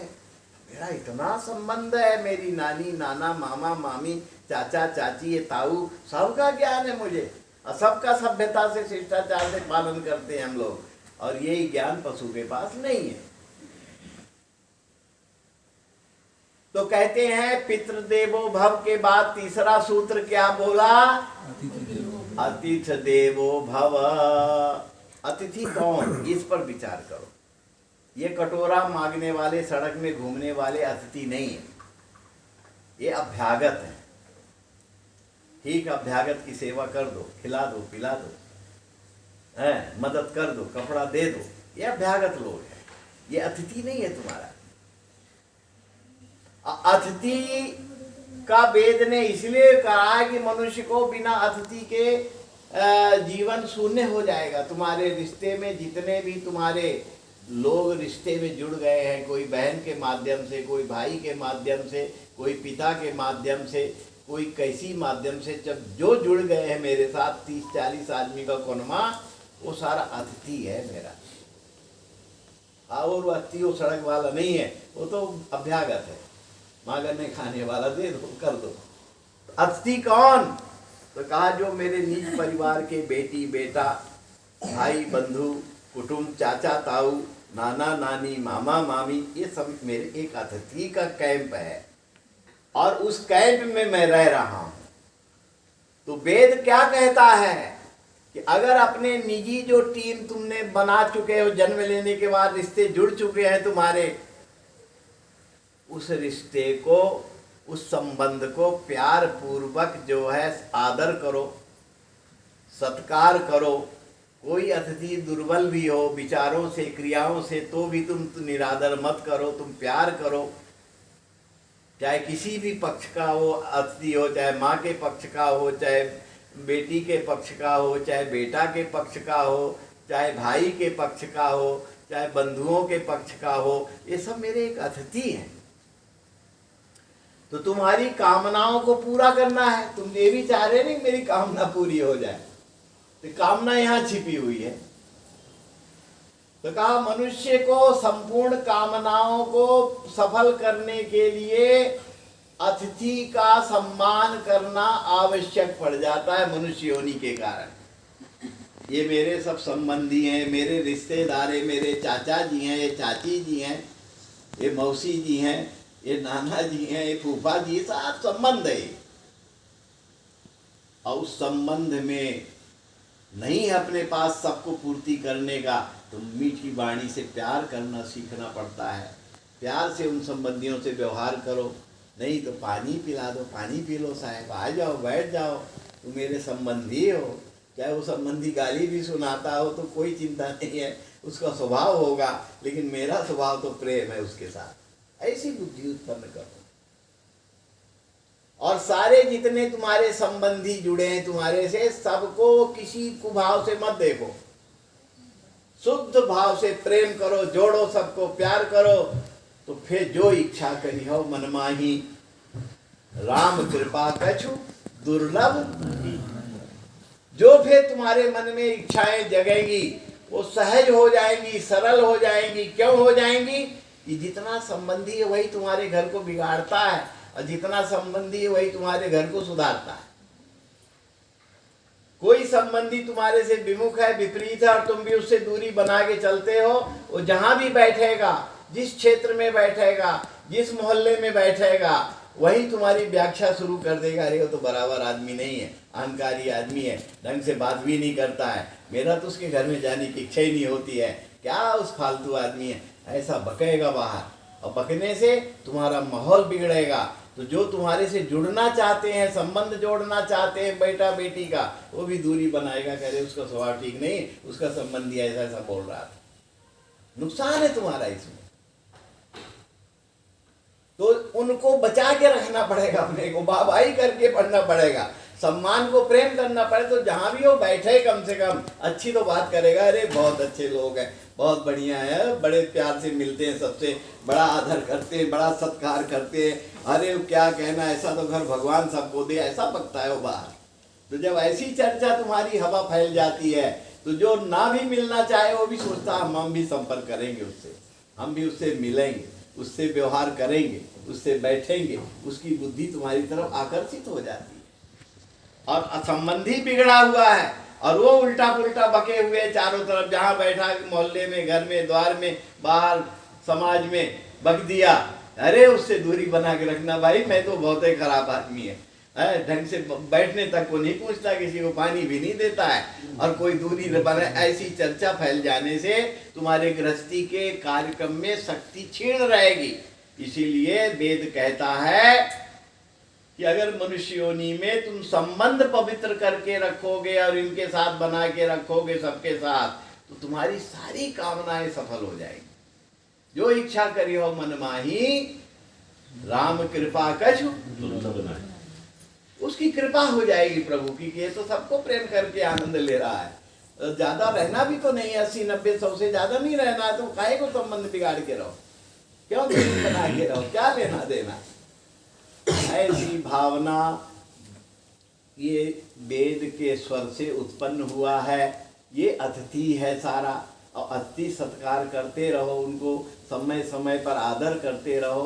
मेरा इतना संबंध है, मेरी नानी, नाना, मामा, मामी, चाचा, चाची, ये ताऊ, सबका ज्ञान है मुझे, और सबका सभ्यता से, शिष्टाचार से पालन करते हैं हम लोग, और यही ज्ञान पशु के पास नहीं है। तो कहते हैं पितृदेवो भव के बाद तीसरा सूत्र क्या बोला? अतिथि देवो भव। अतिथि कौन, इस पर विचार करो। ये कटोरा मांगने वाले, सड़क में घूमने वाले अतिथि नहीं है, ये अभ्यागत है। ठीक, अभ्यागत की सेवा कर दो, खिला दो, पिला दो, है, मदद कर दो, कपड़ा दे दो, ये अभ्यागत लोग हैं, ये अतिथि नहीं है तुम्हारा। अतिथि का वेद ने इसलिए कहा है कि मनुष्य को बिना अतिथि के जीवन शून्य हो जाएगा। तुम्हारे रिश्ते में जितने भी तुम्हारे लोग रिश्ते में जुड़ गए हैं, कोई बहन के माध्यम से, कोई भाई के माध्यम से, कोई पिता के माध्यम से, कोई कैसी माध्यम से, जब जो जुड़ गए हैं मेरे साथ 30-40 आदमी का कोनमा, वो सारा अतिथि है मेरा। और वो अतिथि वो सड़क वाला नहीं है, वो तो अभ्यागत है, मांगने खाने वाला, दे दो, कर दो। अतिथि कौन? तो कहा जो मेरे निज परिवार के बेटी बेटा, भाई बंधु, कुटुंब, चाचा ताऊ, नाना नानी, मामा मामी, ये सब मेरे एक अतिथि का कैंप है और उस कैंप में मैं रह रहा हूं। तो वेद क्या कहता है कि अगर अपने निजी जो टीम तुमने बना चुके हो, जन्म लेने के बाद रिश्ते जुड़ चुके हैं तुम्हारे, उस रिश्ते को, उस संबंध को प्यार पूर्वक जो है आदर करो, सत्कार करो। कोई अतिथि दुर्बल भी हो विचारों से, क्रियाओं से, तो भी तुम निरादर मत करो, तुम प्यार करो। चाहे किसी भी पक्ष का हो अतिथि हो, चाहे माँ के पक्ष का हो, चाहे बेटी के पक्ष का हो, चाहे बेटा के पक्ष का हो, चाहे भाई के पक्ष का हो, चाहे बंधुओं के पक्ष का हो, ये सब मेरे एक अतिथि हैं। तो तुम्हारी कामनाओं को पूरा करना है। तुम ये भी चाह रहे नहीं मेरी कामना पूरी हो जाए, तो कामना यहाँ छिपी हुई है। तो कहा मनुष्य को संपूर्ण कामनाओं को सफल करने के लिए अतिथि का सम्मान करना आवश्यक पड़ जाता है मनुष्य होने के कारण। ये मेरे सब संबंधी हैं, मेरे रिश्तेदार हैं, मेरे चाचा जी हैं, ये चाची जी हैं, ये मौसी जी हैं, ये नाना जी हैं, ये फूफा जी, सब संबंध है। और उस संबंध में नहीं अपने पास सबको पूर्ति करने का, तो मीठी वाणी से प्यार करना सीखना पड़ता है। प्यार से उन संबंधियों से व्यवहार करो, नहीं तो पानी पिला दो, पानी पी लो साहब, आ जाओ, बैठ जाओ, तुम मेरे संबंधी हो। चाहे वो संबंधी गाली भी सुनाता हो तो कोई चिंता नहीं है, उसका स्वभाव होगा, लेकिन मेरा स्वभाव तो प्रेम है उसके साथ। ऐसी बुद्धि उत्पन्न करो। और सारे जितने तुम्हारे संबंधी जुड़े हैं तुम्हारे से, सबको किसी कुभाव से मत देखो, शुद्ध भाव से प्रेम करो, जोड़ो, सबको प्यार करो। तो फिर जो इच्छा करी हो मन माही, राम कृपा कछु दुर्लभ। जो फिर तुम्हारे मन में इच्छाएं जगेंगी वो सहज हो जाएंगी, सरल हो जाएंगी। क्यों हो जाएंगी? कि जितना संबंधी है वही तुम्हारे घर को बिगाड़ता है, और जितना संबंधी है वही तुम्हारे घर को सुधारता है। कोई संबंधी तुम्हारे से विमुख है, विपरीत है, और तुम भी उससे दूरी बना के चलते हो, वो जहां भी बैठेगा, जिस क्षेत्र में बैठेगा, जिस मोहल्ले में बैठेगा, वही तुम्हारी व्याख्या शुरू कर देगा। अरे वो तो बराबर आदमी नहीं है, अहंकारी आदमी है, ढंग से बात भी नहीं करता है, मेरा तो उसके घर में जाने की इच्छा ही नहीं होती है, क्या उस फालतू आदमी है, ऐसा बकेगा बाहर। और बकने से तुम्हारा माहौल बिगड़ेगा। तो जो तुम्हारे से जुड़ना चाहते हैं, संबंध जोड़ना चाहते हैं बेटा बेटी का, वो भी दूरी बनाएगा, कह रहे उसका स्वभाव ठीक नहीं, उसका संबंधी ऐसा ऐसा बोल रहा था। नुकसान है तुम्हारा इसमें। तो उनको बचा के रखना पड़ेगा, अपने को बाबाई करके पढ़ना पड़ेगा, सम्मान को प्रेम करना पड़े। तो जहां भी वो बैठे कम से कम अच्छी तो बात करेगा, अरे बहुत अच्छे लोग हैं, बहुत बढ़िया है, बड़े प्यार से मिलते हैं, सबसे बड़ा आदर करते हैं, बड़ा सत्कार करते हैं, अरे वो क्या कहना, ऐसा तो घर भगवान सबको दे, ऐसा बकता है वो बाहर। तो जब ऐसी चर्चा तुम्हारी हवा फैल जाती है, तो जो ना भी मिलना चाहे वो भी सोचता हम भी संपर्क करेंगे उससे, हम भी उससे मिलेंगे, उससे व्यवहार करेंगे, उससे बैठेंगे, उसकी बुद्धि तुम्हारी तरफ आकर्षित हो जाती है। और संबंधी बिगड़ा हुआ है और वो उल्टा पुल्टा बके हुए चारों तरफ, जहां बैठा मोहल्ले में, घर में, द्वार में, बाहर समाज में बक दिया, अरे उससे दूरी बना के रखना भाई, मैं तो बहुत ही खराब आदमी है, ढंग से बैठने तक को नहीं पूछता, किसी को पानी भी नहीं देता है, और कोई दूरी बना। ऐसी चर्चा फैल जाने से तुम्हारे गृहस्थी के कार्यक्रम में शक्ति क्षीण रहेगी। इसीलिए वेद कहता है कि अगर मनुष्य योनि में तुम संबंध पवित्र करके रखोगे और इनके साथ बना के रखोगे सबके साथ, तो तुम्हारी सारी कामनाएं सफल हो जाएंगी। जो इच्छा करी हो मन माही, राम कृपा कछु, उसकी कृपा हो जाएगी प्रभु की, कि ये तो सबको प्रेम करके आनंद ले रहा है। ज्यादा रहना भी तो नहीं, 80-90-100 से ज्यादा नहीं रहना है, तो काहे को संबंध बिगाड़ के रहो, क्यों दूरी बना के रहो, क्या लेना देना। ऐसी भावना ये वेद के स्वर से उत्पन्न हुआ है, ये अतिथि है सारा, और अतिथि सत्कार करते रहो, उनको समय समय पर आदर करते रहो।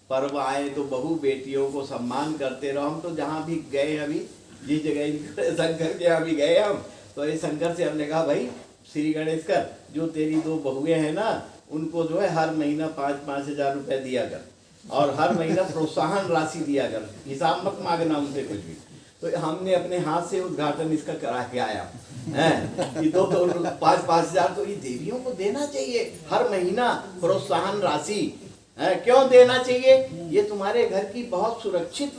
पर्व आए तो बहू बेटियों को सम्मान करते रहो। हम तो जहाँ भी गए, अभी जिस जगह शंकर के यहाँ भी गए हम, तो ये शंकर से हमने कहा भाई श्री गणेश कर, जो तेरी 2 बहुएं हैं ना, उनको जो है हर महीना 5-5 हज़ार रुपये दिया कर, और हर महीना प्रोत्साहन राशि दिया कर, हिसाब मत मांगना उनसे कुछ भी। तो हमने अपने हाथ से उद्घाटन इसका करा के आया है कि 5-5 हज़ार तो ये देवियों को देना चाहिए हर महीना, प्रोत्साहन राशि। क्यों देना चाहिए? ये तुम्हारे घर की बहुत सुरक्षित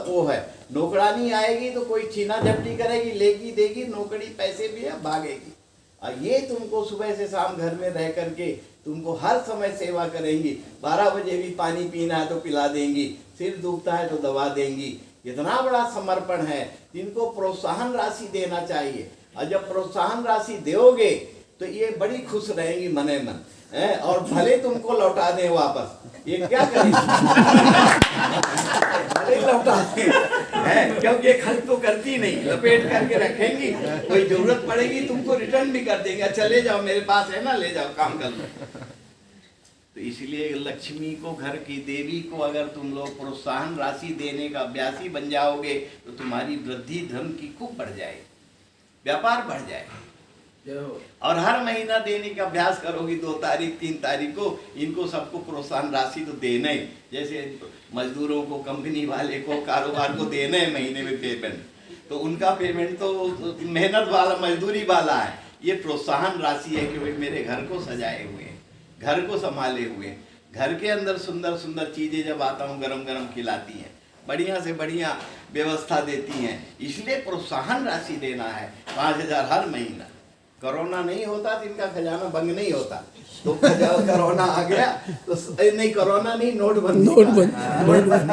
वो है। नौकरानी आएगी तो कोई छीना झपटी करेगी, लेगी देगी, नौकरी पैसे भी है, भागेगी। और ये तुमको सुबह से शाम घर में रह करके तुमको हर समय सेवा करेंगी। 12 बजे भी पानी पीना है तो पिला देंगी, सिर दुखता है तो दवा देंगी। इतना बड़ा समर्पण है, इनको प्रोत्साहन राशि देना चाहिए। और जब प्रोत्साहन राशि दोगे तो ये बड़ी खुश रहेंगी मने मन, और भले तुमको लौटा दें वापस, ये क्या करेंगे भले लौटा दें, क्योंकि खर्च तो करती नहीं, लपेट करके रखेंगी, कोई जरूरत पड़ेगी तुमको रिटर्न भी कर देंगे, अच्छा ले जाओ मेरे पास है ना, ले जाओ काम कर लो। तो इसलिए लक्ष्मी को, घर की देवी को अगर तुम लोग प्रोत्साहन राशि देने का अभ्यासी बन जाओगे तो तुम्हारी वृद्धि धन की खूब बढ़ जाएगी, व्यापार बढ़ जाएगा। और हर महीना देने का अभ्यास करोगी, 2 तारीख 3 तारीख को इनको सबको प्रोत्साहन राशि तो देना ही। जैसे मजदूरों को, कंपनी वाले को, कारोबार को देना है महीने में पेमेंट, तो उनका पेमेंट तो मेहनत वाला, मजदूरी वाला है। ये प्रोत्साहन राशि है कि भाई मेरे घर को सजाए हुए हैं, घर को संभाले हुए, घर के अंदर सुंदर सुंदर चीज़ें जब आता हूँ गरम गरम खिलाती हैं, बढ़िया से बढ़िया व्यवस्था देती हैं। इसलिए प्रोत्साहन राशि देना है 5 हज़ार हर महीना। कोरोना नहीं होता तो इनका खजाना बंद नहीं होता, तो कोरोना आ गया तो नहीं, कोरोना नहीं, नोटबंदी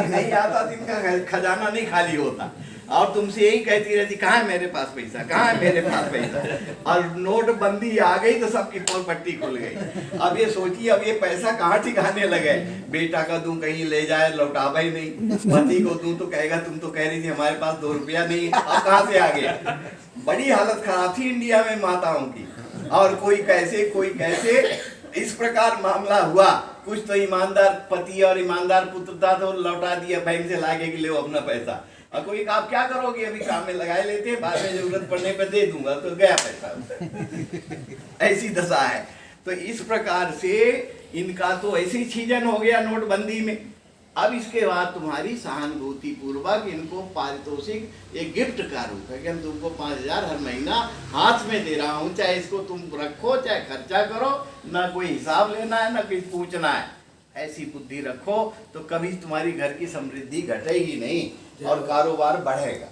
नहीं आता तो इनका खजाना नहीं खाली होता। और तुमसे यही कहती रहती, कहाँ है मेरे पास पैसा, कहाँ है मेरे पास पैसा। और नोटबंदी आ गई तो सबकी पोल पट्टी खुल गई। अब ये सोचिए, अब ये पैसा कहाँ ठिकाने लगे। बेटा का दूं कहीं ले जाए, लौटावा ही नहीं। पति को दूं तो कहेगा तुम तो कह रही थी हमारे पास 2 रुपया नहीं, अब कहाँ से आ गया। बड़ी हालत खराब थी इंडिया में माताओं की। और कोई कैसे इस प्रकार मामला हुआ। कुछ तो ईमानदार पति और ईमानदार पुत्र था तो लौटा दिया बैंक से लाके कि ले अपना पैसा। और कोई आप क्या करोगे, अभी काम में लगाए लेते, बाद में जरूरत पड़ने पर दे दूंगा, तो गया पैसा। ऐसी दशा है। तो इस प्रकार से इनका तो ऐसी छीजन हो गया नोटबंदी में। अब इसके बाद तुम्हारी सहानुभूति पूर्वक इनको पारितोषिक एक गिफ्ट का रूप है कि हम तुमको 5 हज़ार हर महीना हाथ में दे रहा हूँ, चाहे इसको तुम रखो चाहे खर्चा करो, ना कोई हिसाब लेना है ना कुछ पूछना है। ऐसी बुद्धि रखो तो कभी तुम्हारी घर की समृद्धि घटेगी नहीं और कारोबार बढ़ेगा।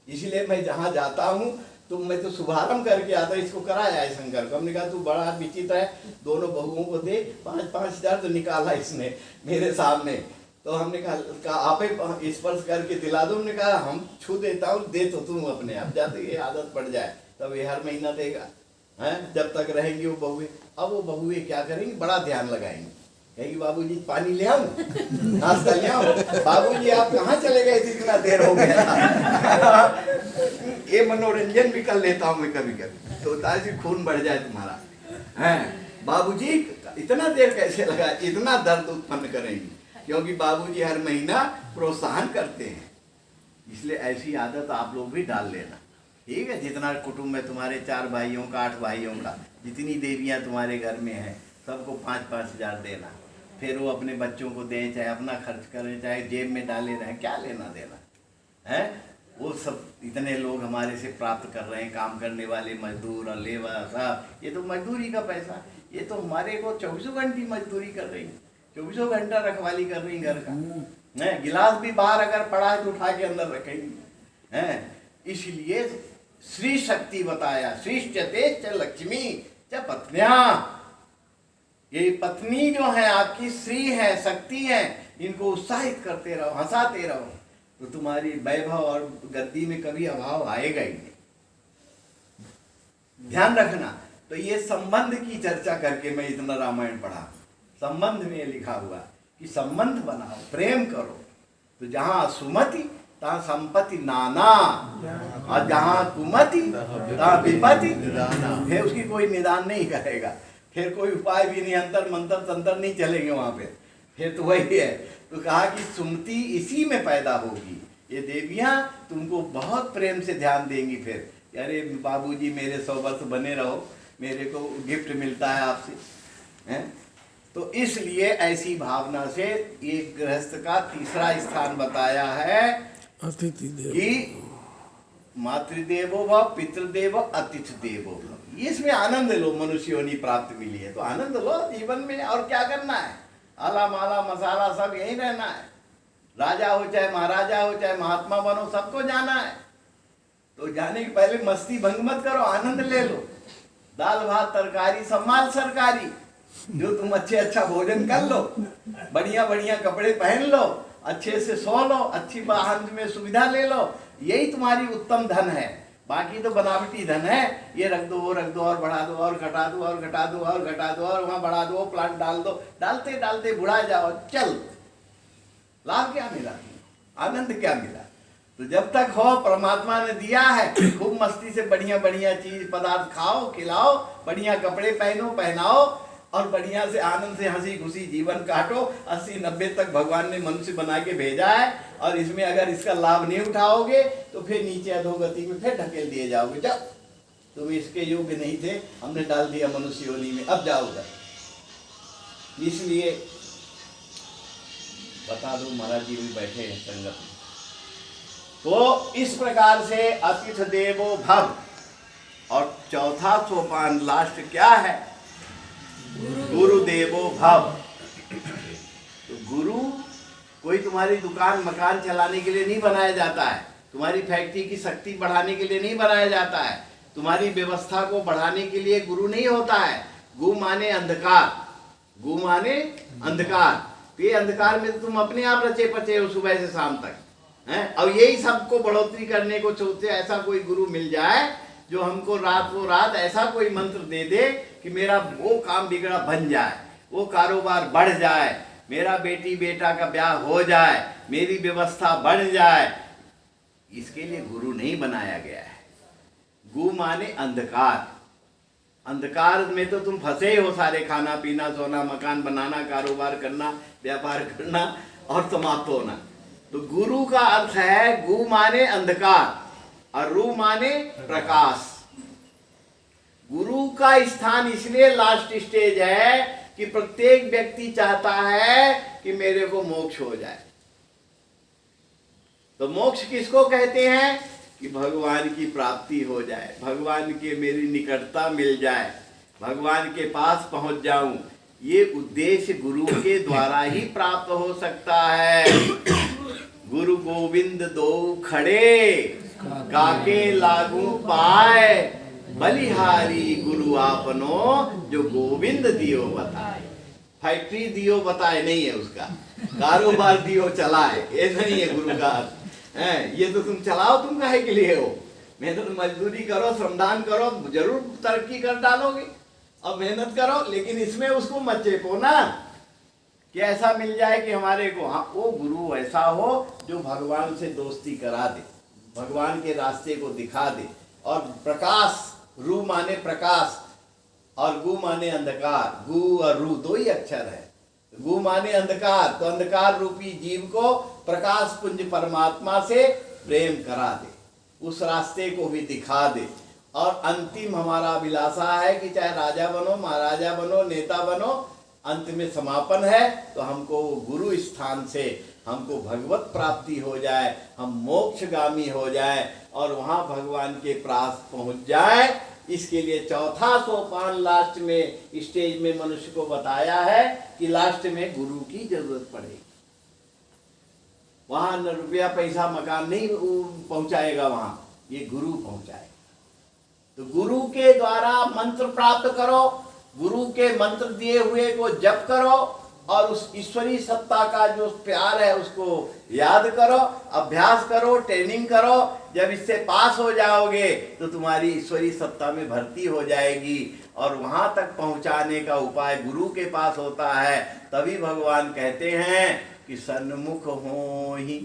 इसलिए मैं जहाँ जाता हूँ तो मैं तो शुभारंभ करके आता, इसको कराया है शंकर को। हमने कहा तू बड़ा विचित्र है, दोनों बहुओं को दे 5-5 हज़ार तो निकाला इसने मेरे सामने। तो हमने कहा आप स्पर्श करके दिला दो। हमने कहा हम छू देता हूँ, दे तो तुम अपने आप, जाते ये आदत पड़ जाए तब ये हर महीना देगा, हैं जब तक रहेंगी वो बहुएं। अब वो बहुएं क्या करेंगी, बड़ा ध्यान लगाएंगी, कहेगी बाबूजी पानी ले आओ, नाश्ता ले आओ। बाबूजी आप कहाँ चले गए थे, इतना देर हो गया। ये मनोरंजन भी कर लेता हूँ मैं कभी कभी, तो ताकि खून बढ़ जाए तुम्हारा। हैं बाबूजी इतना देर कैसे लगा, इतना दर्द उत्पन्न करेंगी, क्योंकि बाबूजी हर महीना प्रोत्साहन करते हैं। इसलिए ऐसी आदत आप लोग भी डाल लेना, ठीक है। जितना कुटुंब है तुम्हारे, 4 भाइयों का, 8 भाइयों का, जितनी देवियाँ तुम्हारे घर में हैं, सबको 5-5 हज़ार देना। फिर वो अपने बच्चों को दें, चाहे अपना खर्च करें, चाहे जेब में डाले रहें, क्या लेना देना है। वो सब इतने लोग हमारे से प्राप्त कर रहे हैं, काम करने वाले मजदूर और लेबर सब, ये तो मजदूरी का पैसा, ये तो हमारे को 24 घंटे मजदूरी कर रही, 24 घंटा रखवाली कर रही घर का है। गिलास भी बाहर अगर पड़ा है तो उठा के अंदर रखेंगे है। इसलिए श्री शक्ति बताया, श्रीष्टते च लक्ष्मी च पत्न्या। ये पत्नी जो है आपकी श्री है, शक्ति है, इनको उत्साहित करते रहो, हंसाते रहो, तो तुम्हारी वैभव और गद्दी में कभी अभाव आएगा ही नहीं। ध्यान रखना। तो ये संबंध की चर्चा करके मैं इतना रामायण पढ़ा। संबंध में लिखा हुआ कि संबंध बनाओ, प्रेम करो, तो जहां सुमति तहाँ संपत्ति नाना, और जहां कुमति तहाँ विपत्ति निदाना। फिर उसकी कोई निदान नहीं करेगा, फिर कोई उपाय भी नहीं, अंतर मंत्र तंत्र नहीं चलेंगे वहां पे। फिर तो वही है। तो कहा कि सुमति इसी में पैदा होगी। ये देवियां तुमको बहुत प्रेम से ध्यान देंगी। फिर अरे बाबूजी मेरे 100 वर्ष बने रहो, मेरे को गिफ्ट मिलता है आपसे हैं। तो इसलिए ऐसी भावना से एक गृहस्थ का तीसरा स्थान बताया है अतिथि देव कि मातृदेवो भव, पितृदेव, अतिथि देवो भव। इसमें आनंद लो, मनुष्य योनि प्राप्त मिली है तो आनंद लो जीवन में। और क्या करना है, आला माला मसाला सब यही रहना है। राजा हो चाहे महाराजा हो, चाहे महात्मा बनो, सबको जाना है। तो जाने के पहले मस्ती भंग मत करो, आनंद ले लो। दाल भात तरकारी सब माल सरकारी, जो तुम अच्छे अच्छा भोजन कर लो, बढ़िया बढ़िया कपड़े पहन लो, अच्छे से सो लो, अच्छी वाहन में सुविधा ले लो, यही तुम्हारी उत्तम धन है। बाकी तो बनावटी धन है, ये रख दो, वो रख दो, और बढ़ा दो, और घटा दो, और घटा दो, और घटा दो, और वहां बढ़ा दो, प्लांट डाल दो, डालते डालते बुढ़ा जाओ, चल लाभ क्या मिला, आनंद क्या मिला। तो जब तक हो परमात्मा ने दिया है, खूब मस्ती से बढ़िया बढ़िया चीज पदार्थ खाओ, खिलाओ, बढ़िया कपड़े पहनो, पहनाओ, और बढ़िया से आनंद से हंसी खुशी जीवन काटो। 80-90 तक भगवान ने मनुष्य बना के भेजा है, और इसमें अगर इसका लाभ नहीं उठाओगे तो फिर नीचे अधोगति में फिर ढकेल दिए जाओगे। जब तुम इसके योग्य नहीं थे, हमने डाल दिया मनुष्य योनि में, अब जाओ उधर। इसलिए बता दो, महाराज जी भी बैठे हैं संगत में। तो इस प्रकार से अतिथि देवो भव। और चौथा सोपान लास्ट क्या है, गुरु देवो भव। तो गुरु कोई तुम्हारी दुकान मकान चलाने के लिए नहीं बनाया जाता है, तुम्हारी फैक्ट्री की शक्ति बढ़ाने के लिए नहीं बनाया जाता है, तुम्हारी व्यवस्था को बढ़ाने के लिए गुरु नहीं होता है। गु माने अंधकार, गु माने अंधकार। तो ये अंधकार में तो तुम अपने आप रचे पचे हो सुबह से शाम तक हैं। और यही सबको बढ़ोतरी करने को सोचते, ऐसा कोई गुरु मिल जाए जो हमको रात ऐसा कोई मंत्र दे दे कि मेरा वो काम बिगड़ा बन जाए, वो कारोबार बढ़ जाए, मेरा बेटी बेटा का ब्याह हो जाए, मेरी व्यवस्था बढ़ जाए। इसके लिए गुरु नहीं बनाया गया है। गु माने अंधकार। अंधकार में तो तुम फंसे हो सारे, खाना पीना सोना मकान बनाना, कारोबार करना, व्यापार करना और समाप्त होना। तो गुरु का अर्थ है गु माने अंधकार और रू माने प्रकाश। गुरु का स्थान इसलिए लास्ट स्टेज है कि प्रत्येक व्यक्ति चाहता है कि मेरे को मोक्ष हो जाए। तो मोक्ष किसको कहते हैं कि भगवान की प्राप्ति हो जाए, भगवान के मेरी निकटता मिल जाए, भगवान के पास पहुंच जाऊं। ये उद्देश्य गुरु के द्वारा ही प्राप्त हो सकता है। गुरु गोविंद दो खड़े, काके लागू पाए, बलिहारी गुरु आपनो, जो गोविंद दियो बताए। फैक्ट्री दियो बताए नहीं है उसका, कारोबार दियो चलाए, ये नहीं है गुरु का अर्थ। ये तो तुम चलाओ, तुम काहे के लिए हो? मेहनत मजदूरी करो, श्रमदान करो, जरूर तरक्की कर डालोगे, और मेहनत करो, लेकिन इसमें उसको मत चेपो ना कि ऐसा मिल जाए कि हमारे को। हाँ, वो गुरु ऐसा हो जो भगवान से दोस्ती करा दे, भगवान के रास्ते को दिखा दे। और प्रकाश, रू माने प्रकाश और गु माने अंधकार। गु और रू दो ही अक्षर है। गु माने अंधकार, तो अंधकार रूपी जीव को प्रकाश पुंज परमात्मा से प्रेम करा दे, उस रास्ते को भी दिखा दे। और अंतिम हमारा अभिलाषा है कि चाहे राजा बनो, महाराजा बनो, नेता बनो, अंत में समापन है, तो हमको गुरु स्थान से हमको भगवत प्राप्ति हो जाए, हम मोक्षगामी हो जाए और वहाँ भगवान के पास पहुँच जाए। इसके लिए चौथा सोपान लास्ट में स्टेज में मनुष्य को बताया है कि लास्ट में गुरु की जरूरत पड़ेगी। वहाँ न रुपया पैसा मकान नहीं पहुँचाएगा, वहाँ ये गुरु पहुँचाएगा। तो गुरु के द्वारा मंत्र प्राप्त करो, गुरु के मंत्र दिए हुए को जप करो और उस ईश्वरी सत्ता का जो प्यार है उसको याद करो, अभ्यास करो, ट्रेनिंग करो। जब इससे पास हो जाओगे तो तुम्हारी ईश्वरी सत्ता में भर्ती हो जाएगी और वहां तक पहुंचाने का उपाय गुरु के पास होता है। तभी भगवान कहते हैं कि सन्मुख हो ही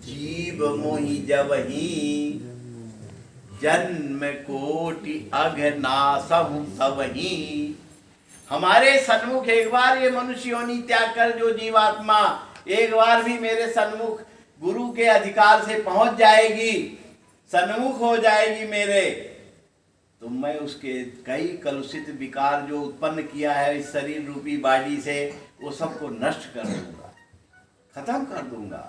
जीव मोहि जबहि, जन्म कोटि अघनासहु तबहि। हमारे सन्मुख एक बार ये मनुष्य योनि त्याग कर जो जीवात्मा एक बार भी मेरे सन्मुख गुरु के अधिकार से पहुंच जाएगी, सन्मुख हो जाएगी मेरे, तो मैं उसके कई कलुषित विकार जो उत्पन्न किया है इस शरीर रूपी बॉडी से, वो सबको नष्ट कर दूंगा, खत्म कर दूंगा।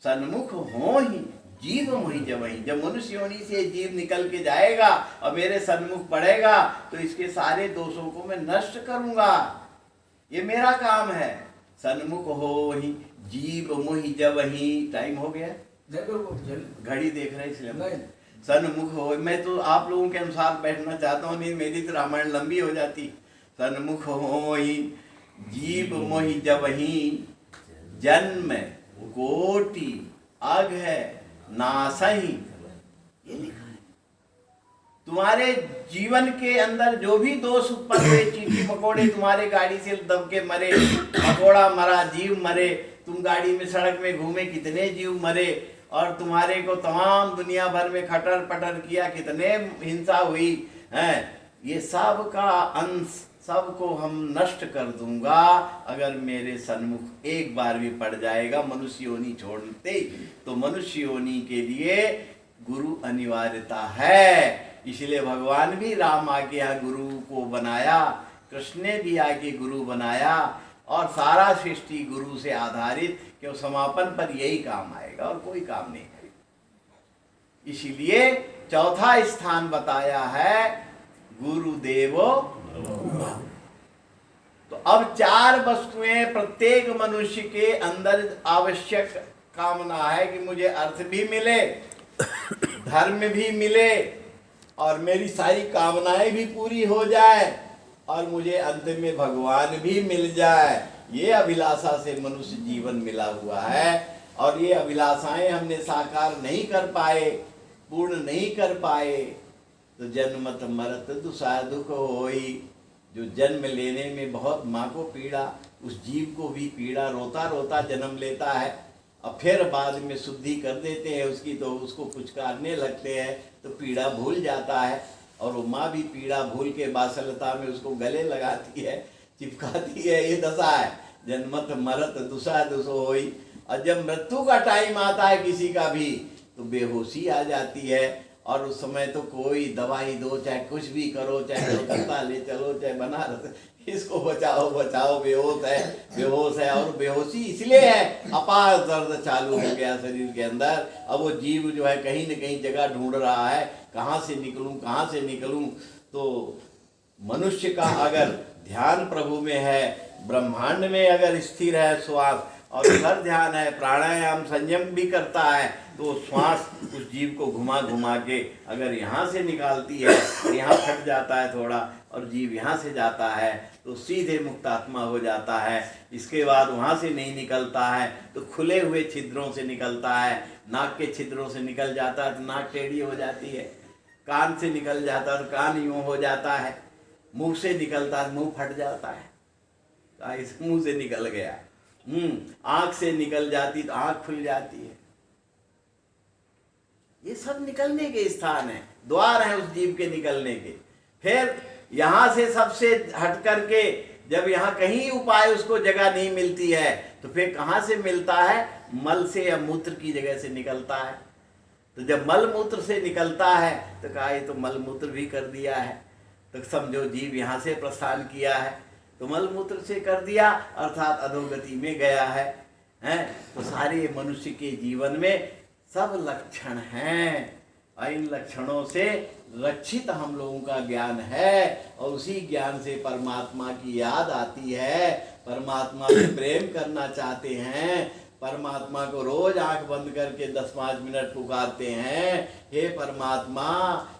सन्मुख हो ही जीव मोहि जबहि, जब मनुष्य योनि से जीव निकल के जाएगा और मेरे सन्मुख पड़ेगा तो इसके सारे दोषों को मैं नष्ट करूंगा। ये मेरा काम है। सन्मुख हो ही जीव मोहि जबहि। टाइम हो गया, घड़ी देख रहे इसलिए सन्मुख हो। मैं तो आप लोगों के अनुसार बैठना चाहता हूँ, नहीं मेरी तो रामायण लंबी हो जाती। सन्मुख हो ही जीव मोहि जबहि, जन्म कोटि अघ नासहि। ये लिखा है। तुम्हारे जीवन के अंदर जो भी दोष उत्पन्न हुए, चींटी मकोड़े तुम्हारे गाड़ी से दब के मरे, मकोड़ा मरा, जीव मरे, तुम गाड़ी में सड़क में घूमे, कितने जीव मरे, और तुम्हारे को तमाम दुनिया भर में खटर पटर किया, कितने हिंसा हुई है, ये सब का अंश सबको हम नष्ट कर दूंगा अगर मेरे सन्मुख एक बार भी पड़ जाएगा मनुष्य योनि छोड़ते। तो मनुष्य योनि के लिए गुरु अनिवार्यता है। इसलिए भगवान भी राम आके यहाँ गुरु को बनाया, कृष्ण ने भी आके गुरु बनाया और सारा सृष्टि गुरु से आधारित, क्यों समापन पर यही काम आएगा और कोई काम नहीं करेगा। इसीलिए चौथा स्थान बताया है गुरुदेवो। तो अब चार वस्तुएं प्रत्येक मनुष्य के अंदर आवश्यक कामना है कि मुझे अर्थ भी मिले, धर्म भी मिले और मेरी सारी कामनाएं भी पूरी हो जाए और मुझे अंत में भगवान भी मिल जाए। ये अभिलाषा से मनुष्य जीवन मिला हुआ है और ये अभिलाषाएं हमने साकार नहीं कर पाए, पूर्ण नहीं कर पाए, तो जन्मत मरत दुसा दुख होई। जो जन्म लेने में बहुत माँ को पीड़ा, उस जीव को भी पीड़ा, रोता रोता जन्म लेता है और फिर बाद में शुद्धि कर देते हैं उसकी, तो उसको पुचकारने लगते हैं तो पीड़ा भूल जाता है और वो माँ भी पीड़ा भूल के बासलता में उसको गले लगाती है, चिपकाती है। ये दशा है, जन्मत मरत दुसा दुसो होई। और जब मृत्यु का टाइम आता है किसी का भी तो बेहोशी आ जाती है और उस समय तो कोई दवाई दो, चाहे कुछ भी करो, चाहे कलकत्ता ले चलो, चाहे बनारस, इसको बचाओ बचाओ, बेहोश है। और बेहोशी इसलिए है, अपार दर्द चालू हो गया शरीर के अंदर। अब वो जीव जो है कहीं न कहीं जगह ढूंढ रहा है, कहाँ से निकलूं, कहाँ से निकलूं। तो मनुष्य का अगर ध्यान प्रभु में है, ब्रह्मांड में अगर स्थिर है श्वास और उधर ध्यान है, प्राणायाम संयम भी करता है, तो श्वास उस जीव को घुमा घुमा के अगर यहाँ से निकालती है तो यहाँ फट जाता है थोड़ा और जीव यहाँ से जाता है तो सीधे मुक्तात्मा हो जाता है। इसके बाद वहाँ से नहीं निकलता है तो खुले हुए छिद्रों से निकलता है। नाक के छिद्रों से निकल जाता है तो नाक टेढ़ी हो जाती है, कान से निकल जाता है तो कान यूँ हो जाता है, मुंह से निकलता है मुंह फट जाता है, इस मुंह से निकल गया। आँख से निकल जाती तो आँख खुल जाती है। ये सब निकलने के स्थान है, द्वार है उस जीव के निकलने के। फिर यहाँ से सबसे हट करके जब यहाँ कहीं उपाय उसको जगह नहीं मिलती है तो फिर कहाँ से मिलता है? मल से या मूत्र की जगह से निकलता है। तो जब मल मूत्र से निकलता है तो कहा ये तो मल मूत्र भी कर दिया है, तो समझो जीव यहाँ से प्रस्थान किया है। तो मल मूत्र से कर दिया अर्थात अधोगति में गया है। हैं तो सारे मनुष्य के जीवन में सब लक्षण हैं और इन लक्षणों से रक्षित हम लोगों का ज्ञान है और उसी ज्ञान से परमात्मा की याद आती है, परमात्मा से प्रेम करना चाहते हैं, परमात्मा को रोज आंख बंद करके 10-5 मिनट पुकारते हैं, हे परमात्मा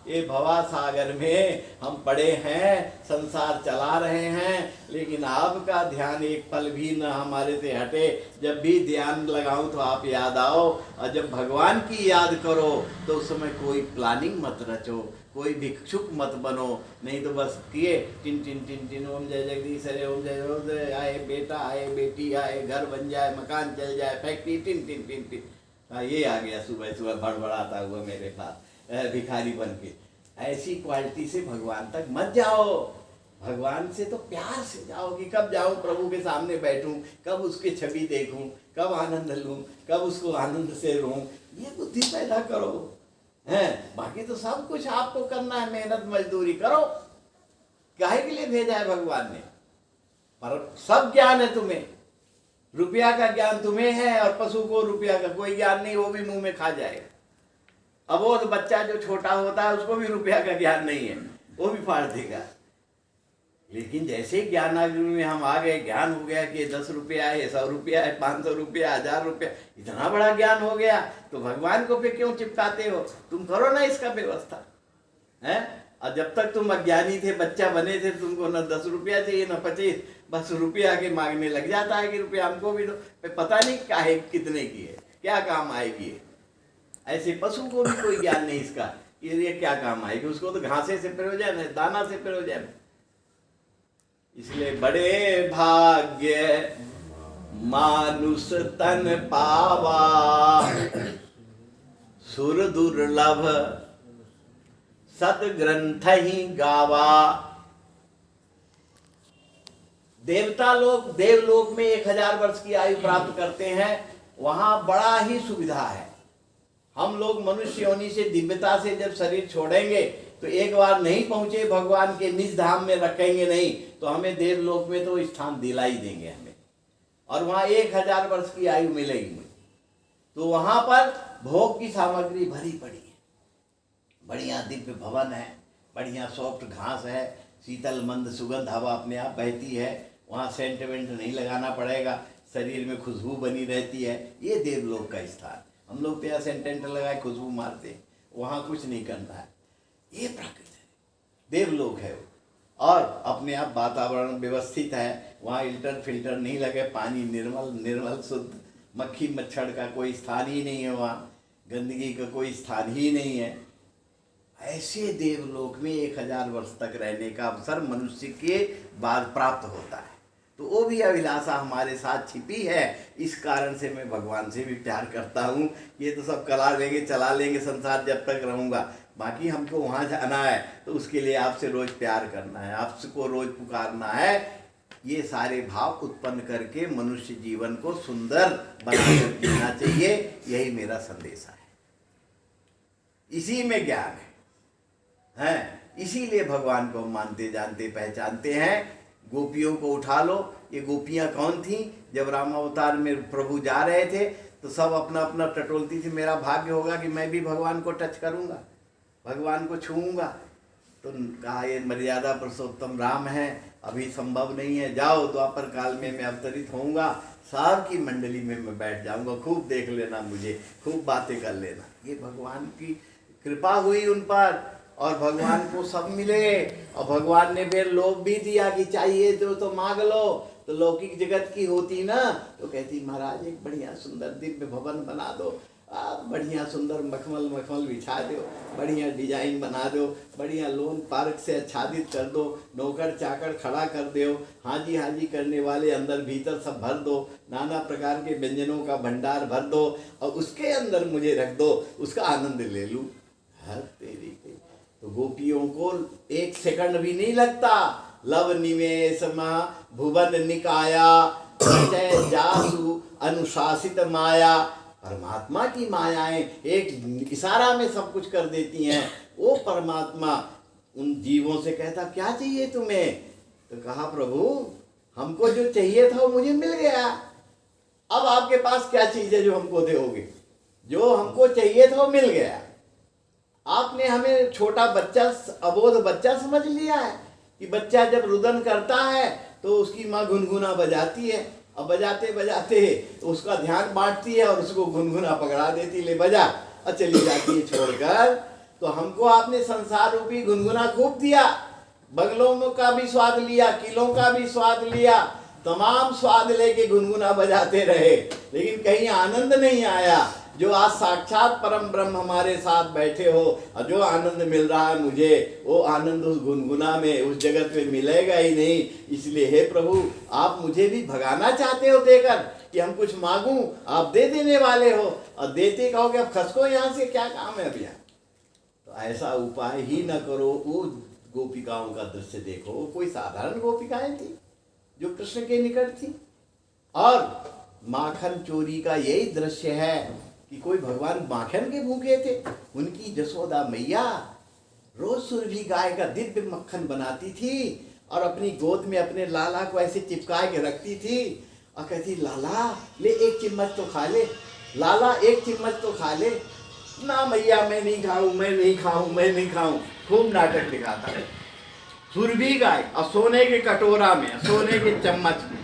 ये भवा सागर में हम पड़े हैं, संसार चला रहे हैं, लेकिन आपका ध्यान एक पल भी न हमारे से हटे। जब भी ध्यान लगाऊं तो आप याद आओ, और जब भगवान की याद करो तो उस समय कोई प्लानिंग मत रचो, कोई भिक्षुक मत बनो, नहीं तो बस किए टिन टिन टिन टिन ओम जय जगदीश हरे ओम जय जय, आए बेटा आए बेटी आए, घर बन जाए मकान चल जाए, factory tin tin tin tin. ये आ गया सुबह सुबह बड़बड़ाता हुआ मेरे पास भिखारी बन के। ऐसी क्वालिटी से भगवान तक मत जाओ, भगवान से तो प्यार से जाओ कि कब जाऊं प्रभु के सामने बैठूं, कब उसकी छवि देखूं, कब आनंद लूं, कब उसको आनंद से रहूं, ये बुद्धि पैदा करो। हैं बाकी तो सब कुछ आपको करना है, मेहनत मजदूरी करो, काहे के लिए भेजा है भगवान ने। पर सब ज्ञान है तुम्हें, रुपया का ज्ञान तुम्हें है और पशु को रुपया का कोई ज्ञान नहीं, वो भी मुंह में खा जाएगा। अबोध बच्चा जो छोटा होता है उसको भी रुपया का ज्ञान नहीं है, वो भी फाड़ देगा। लेकिन जैसे ज्ञान में हम आ गए, ज्ञान हो गया कि 10 रुपया है, 100 रुपया है, 500 रुपया, 1000 रुपया, इतना बड़ा ज्ञान हो गया तो भगवान को फिर क्यों चिपकाते हो? तुम करो ना इसका व्यवस्था है। और जब तक तुम अज्ञानी थे, बच्चा बने थे, तुमको न 10 रुपया चाहिए न 25, बस रुपया के मांगने लग जाता है कि रुपया हमको भी दो। पता नहीं काहे कितने की है, क्या काम आएगी। ऐसे पशु को भी कोई ज्ञान नहीं इसका, ये क्या काम आएगी, उसको तो घासे से प्रयोजन है, दाना से प्रयोजन है। इसलिए बड़े भाग्य मानुष तन पावा, सुर दुर्लभ सदग्रंथ ही गावा। देवता लोग देवलोक में 1000 वर्ष की आयु प्राप्त करते हैं, वहां बड़ा ही सुविधा है। हम लोग मनुष्य योनि से दिव्यता से जब शरीर छोड़ेंगे तो एक बार नहीं पहुंचे भगवान के निज धाम में रखेंगे नहीं तो हमें देवलोक में तो स्थान दिला ही देंगे हमें, और वहां 1000 वर्ष की आयु मिलेगी। तो वहां पर भोग की सामग्री भरी पड़ी है, बढ़िया दिव्य भवन है, बढ़िया सॉफ्ट घास है, शीतल मंद सुगंध हवा अपने आप बहती है, वहाँ सेंट वेंट नहीं लगाना पड़ेगा, शरीर में खुशबू बनी रहती है। ये देवलोक का स्थान। हम लोग तो यहाँ सेंटेंट लगाए खुशबू मारते, वहाँ कुछ नहीं करना है। ये प्रकृति है, देवलोक है वो, और अपने आप वातावरण व्यवस्थित है, वहाँ इल्टर फिल्टर नहीं लगे, पानी निर्मल निर्मल शुद्ध, मक्खी मच्छर का कोई स्थान ही नहीं है, वहाँ गंदगी का कोई स्थान ही नहीं है। ऐसे देवलोक में 1000 वर्ष तक रहने का अवसर मनुष्य के बाद प्राप्त होता है। तो वो भी अभिलाषा हमारे साथ छिपी है। इस कारण से मैं भगवान से भी प्यार करता हूँ। ये तो सब कला लेंगे चला लेंगे संसार जब तक रहूँगा, बाकी हमको वहाँ जाना है तो उसके लिए आपसे रोज प्यार करना है, आपको रोज पुकारना है। ये सारे भाव उत्पन्न करके मनुष्य जीवन को सुंदर बनाकर जीना चाहिए, यही मेरा संदेश है। इसी में ज्ञान है, इसीलिए भगवान को मानते जानते पहचानते हैं। गोपियों को उठा लो, ये गोपियाँ कौन थी? जब रामावतार में प्रभु जा रहे थे तो सब अपना अपना टटोलती थी, मेरा भाग्य होगा कि मैं भी भगवान को टच करूँगा, भगवान को छूऊंगा। तो कहा ये मर्यादा पुरुषोत्तम राम है, अभी संभव नहीं है, जाओ द्वापर काल में मैं अवतरित होऊंगा, साहब की मंडली में मैं बैठ जाऊंगा, खूब देख लेना मुझे, खूब बातें कर लेना। ये भगवान की कृपा हुई उन पर, और भगवान को सब मिले, और भगवान ने फिर लोभ भी दिया कि चाहिए तो मांग लो। तो लौकिक जगत की होती ना तो कहती महाराज एक बढ़िया सुंदर दिव्य भवन बना दो, बढ़िया सुंदर मखमल बिछा दो, बढ़िया डिजाइन बना दो, बढ़िया लोन पार्क से आच्छादित कर दो, नौकर चाकर खड़ा कर दो, हाजी करने वाले अंदर भीतर सब भर दो, नाना प्रकार के व्यंजनों का भंडार भर दो, और उसके अंदर मुझे रख दो, उसका आनंद ले लूँ। हर तेरी के तो गोपियों को 1 सेकंड भी नहीं लगता। लव निवेश भुवन निकाया जासु अनुशासित माया। परमात्मा की मायाएं एक इशारा में सब कुछ कर देती हैं। वो परमात्मा उन जीवों से कहता क्या चाहिए तुम्हें? तो कहा प्रभु हमको जो चाहिए था वो मुझे मिल गया। अब आपके पास क्या चीज़ है जो हमको दोगे? जो हमको चाहिए था वो मिल गया। आपने हमें छोटा बच्चा, अबोध बच्चा समझ लिया है कि बच्चा जब रुदन करता है तो उसकी माँ गुनगुना बजाती है, अब बजाते बजाते तो उसका ध्यान बांटती है और उसको गुनगुना पकड़ा देती, ले बजा, और चली जाती है छोड़कर। तो हमको आपने संसार रूपी गुनगुना खूब दिया, बंगलों में का भी स्वाद लिया, किलों का भी स्वाद लिया, तमाम स्वाद लेके गुनगुना बजाते रहे, लेकिन कहीं आनंद नहीं आया। जो आज साक्षात परम ब्रह्म हमारे साथ बैठे हो और जो आनंद मिल रहा है मुझे, वो आनंद उस गुनगुना में, उस जगत में मिलेगा ही नहीं। इसलिए हे प्रभु, आप मुझे भी भगाना चाहते हो देकर कि हम कुछ मांगूं, आप दे देने वाले हो, और देते कहोगे अब खसको यहाँ से, क्या काम है अभी यहाँ? तो ऐसा उपाय ही न करो। वो गोपिकाओं का दृश्य देखो, वो कोई साधारण गोपिकाएं थी जो कृष्ण के निकट थी। और माखन चोरी का यही दृश्य है कि कोई भगवान माखन के भूखे थे। उनकी जसोदा मैया रोज सुरभि गाय का दिव्य मक्खन बनाती थी और अपनी गोद में अपने लाला को ऐसे चिपका के रखती थी और कहती, लाला ले एक चम्मच तो खा ले, लाला एक चम्मच तो खा ले। ना मैया मैं नहीं खाऊं, मैं नहीं खाऊं, मैं नहीं खाऊं, खूब नाटक दिखाता है। सुरभि गाय और सोने के कटोरा में, सोने के चम्मच में,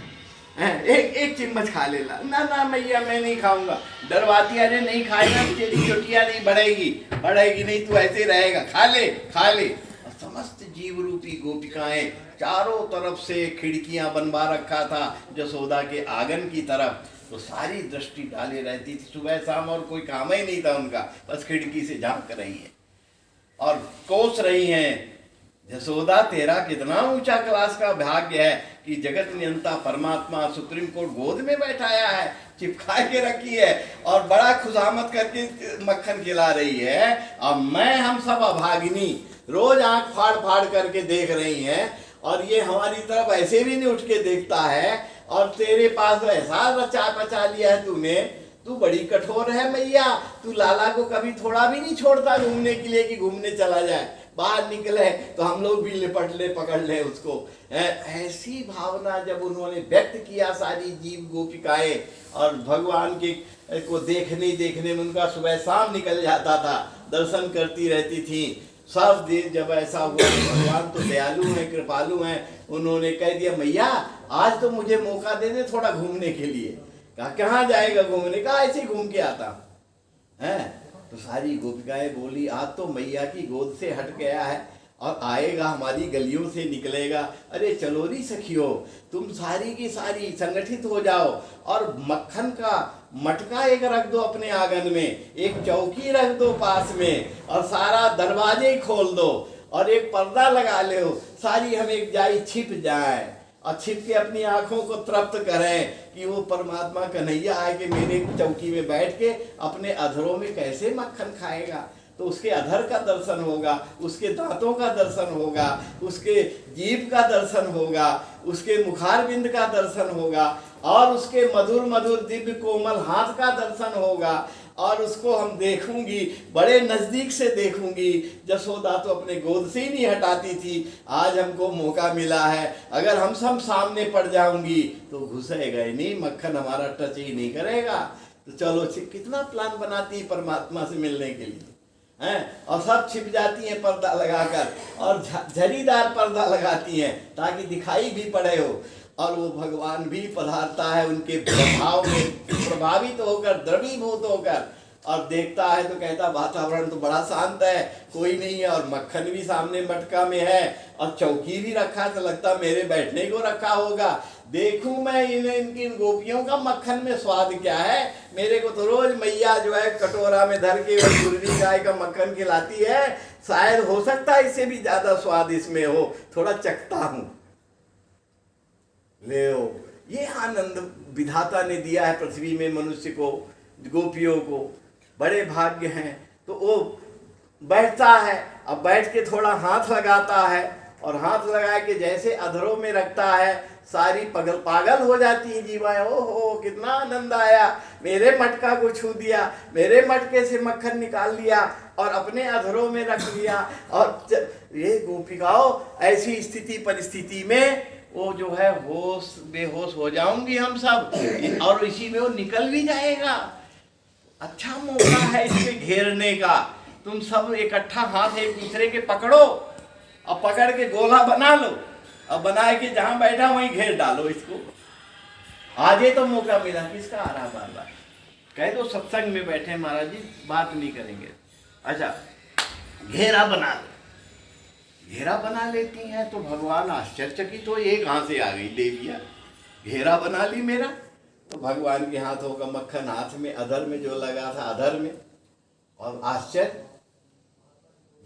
एक चम्मच खा ले ला। ना ना मैया मैं नहीं खाऊंगा। डरवाती, अरे नहीं खाएगा तेरी चोटियां नहीं बढ़ेगी, बढ़ेगी नहीं, तू ऐसे रहेगा, खा ले खा ले। और समस्त जीव रूपी गोपिकाएं चारों तरफ से खिड़कियां बनवा रखा था जसोदा के आंगन की तरफ, तो सारी दृष्टि डाले रहती थी सुबह शाम, और कोई काम ही नहीं था उनका, बस खिड़की से झांक रही है और कोस रही हैं, जसोदा तेरा कितना ऊंचा क्लास का भाग्य है कि जगत नियंता परमात्मा सुप्रीम कोर्ट गोद में बैठाया है, चिपका के रखी है और बड़ा खुशामद करके मक्खन खिला रही है। अब मैं, हम सब अभागिनी रोज आंख फाड़ फाड़ करके देख रही हैं, और ये हमारी तरफ ऐसे भी नहीं उठ के देखता है, और तेरे पास ऐसा रचा पचा लिया है तूने, तू बड़ी कठोर है मैया। तू लाला को कभी थोड़ा भी नहीं छोड़ता घूमने के लिए कि घूमने चला जाए, बाहर निकले तो हम लोग भी लिपट ले, पकड़ ले उसको। ऐसी भावना जब उन्होंने व्यक्त किया सारी जीव गोपिकाएं, और भगवान के को देखने में उनका सुबह शाम निकल जाता था, दर्शन करती रहती थी सब दिन। जब ऐसा हुआ, भगवान तो दयालु हैं, कृपालु हैं, उन्होंने कह दिया मैया आज तो मुझे मौका दे दे थोड़ा घूमने के लिए। कहा कहाँ जाएगा घूमने? का ऐसे घूम के आता है। तो सारी गोपिकाएं बोली आज तो मैया की गोद से हट गया है और आएगा, हमारी गलियों से निकलेगा। अरे चलो री सखियो, तुम सारी की सारी संगठित हो जाओ और मक्खन का मटका एक रख दो अपने आंगन में, एक चौकी रख दो पास में, और सारा दरवाजे खोल दो और एक पर्दा लगा ले, सारी हम एक जाई छिप जाए और छिप के अपनी आंखों को तृप्त करें कि वो परमात्मा कन्हैया आए कि मेरे चौकी में बैठ के अपने अधरों में कैसे मक्खन खाएगा। तो उसके अधर का दर्शन होगा, उसके दांतों का दर्शन होगा, उसके जीभ का दर्शन होगा, उसके मुखारबिंद का दर्शन होगा, और उसके मधुर मधुर दिव्य कोमल हाथ का दर्शन होगा, और उसको हम देखूंगी, बड़े नजदीक से देखूंगी। जसोदा तो अपने गोद से ही नहीं हटाती थी, आज हमको मौका मिला है, अगर हम सब सामने पड़ जाऊंगी तो घुसेगा ही नहीं, मक्खन हमारा टच ही नहीं करेगा। तो चलो कितना प्लान बनाती है परमात्मा से मिलने के लिए हैं, और सब छिप जाती हैं पर्दा लगाकर, और झरीदार पर्दा लगाती हैं ताकि दिखाई भी पड़े हो, और वो भगवान भी पधारता है उनके प्रभाव में प्रभावित होकर, द्रवीभूत होकर, और देखता है तो कहता वातावरण तो बड़ा शांत है, कोई नहीं है, और मक्खन भी सामने मटका में है, और चौकी भी रखा है, तो लगता मेरे बैठने को रखा होगा। देखूं मैं इनकी गोपियों का मक्खन में स्वाद क्या है। मेरे को तो रोज मैया जो है कटोरा में धर के वो सुरभि गाय का मक्खन खिलाती है, शायद हो सकता है इससे भी ज्यादा स्वाद इसमें हो, थोड़ा चखता हूँ। ले ये आनंद विधाता ने दिया है पृथ्वी में मनुष्य को, गोपियों को, बड़े भाग्य हैं। तो वो बैठता है, अब बैठ के थोड़ा हाथ लगाता है, और हाथ लगा के जैसे अधरों में रखता है, सारी पागल हो जाती है जीवाएं। ओहो कितना आनंद आया, मेरे मटका को छू दिया, मेरे मटके से मक्खन निकाल लिया और अपने अधरों में रख लिया। और ये गोपिकाओं ऐसी स्थिति परिस्थिति में वो जो है होश बेहोश हो जाऊंगी हम सब, और इसी में वो निकल भी जाएगा। अच्छा मौका है इसके घेरने का। तुम सब इकट्ठा हाथ एक दूसरे के पकड़ो और पकड़ के गोला बना लो और बना के जहां बैठा वहीं घेर डालो इसको। आज ही तो मौका मिला, किसका आ रहा बार बार? कह दो सत्संग में बैठे महाराज जी, बात नहीं करेंगे। अच्छा, घेरा बना लो। घेरा बना लेती हैं तो भगवान आश्चर्यचकित तो ये कहाँ से आ गई देविया, घेरा बना ली मेरा। तो भगवान के हाथों का मक्खन हाथ में, अधर में जो लगा था अधर में, और आश्चर्य।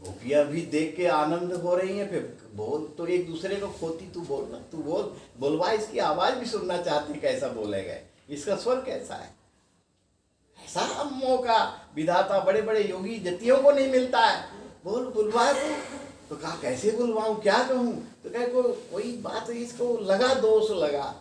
गोपियां भी देख के आनंद हो रही हैं। फिर बोल तो एक दूसरे को खोती, तू बोलना, तू बोल, बोलवा, इसकी आवाज भी सुनना चाहती, कैसा बोलेगा, इसका स्वर कैसा है। ऐसा मौका विधाता बड़े बड़े योगी जतियों को नहीं मिलता है। बोल, बुलवा तो कहा कैसे बुलवाऊं, क्या कहूं? तो कहे कोई बात इसको लगा, दोष लगा।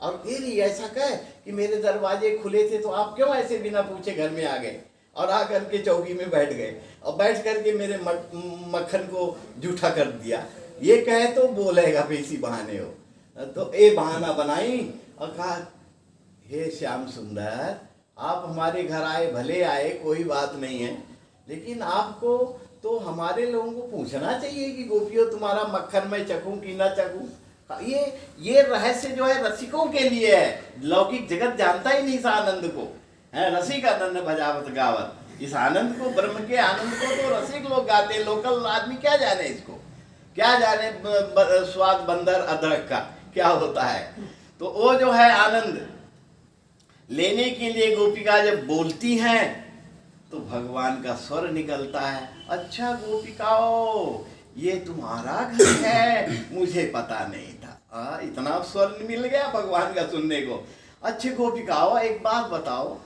और फिर ऐसा कहे कि मेरे दरवाजे खुले थे तो आप क्यों ऐसे बिना पूछे घर में आ गए और आकर के चौकी में बैठ गए और बैठ करके मेरे मक्खन को जूठा कर दिया। ये कहे तो बोलेगा फिर इसी बहाने हो। तो ये बहाना बनाई और कहा, हे श्याम सुंदर, आप हमारे घर आए, भले आए, कोई बात नहीं है, लेकिन आपको तो हमारे लोगों को पूछना चाहिए कि गोपियों तुम्हारा मक्खन मैं चखूं कि ना चखूं। ये रहस्य जो है रसिकों के लिए है। लौकिक जगत जानता ही नहीं इस आनंद को है। रसिक आनंद भजावत गावत, इस आनंद को, ब्रह्म के आनंद को तो रसिक लोग गाते हैं। लोकल आदमी क्या जाने इसको, क्या जाने स्वाद बंदर अदरक का क्या होता है। तो वो जो है आनंद लेने के लिए गोपिका जब बोलती हैं तो भगवान का स्वर निकलता है। अच्छा गोपिकाओ, ये तुम्हारा घर है, मुझे पता नहीं था। इतना स्वर मिल गया भगवान का सुनने को। अच्छे गोपिकाओ, एक बात बताओ,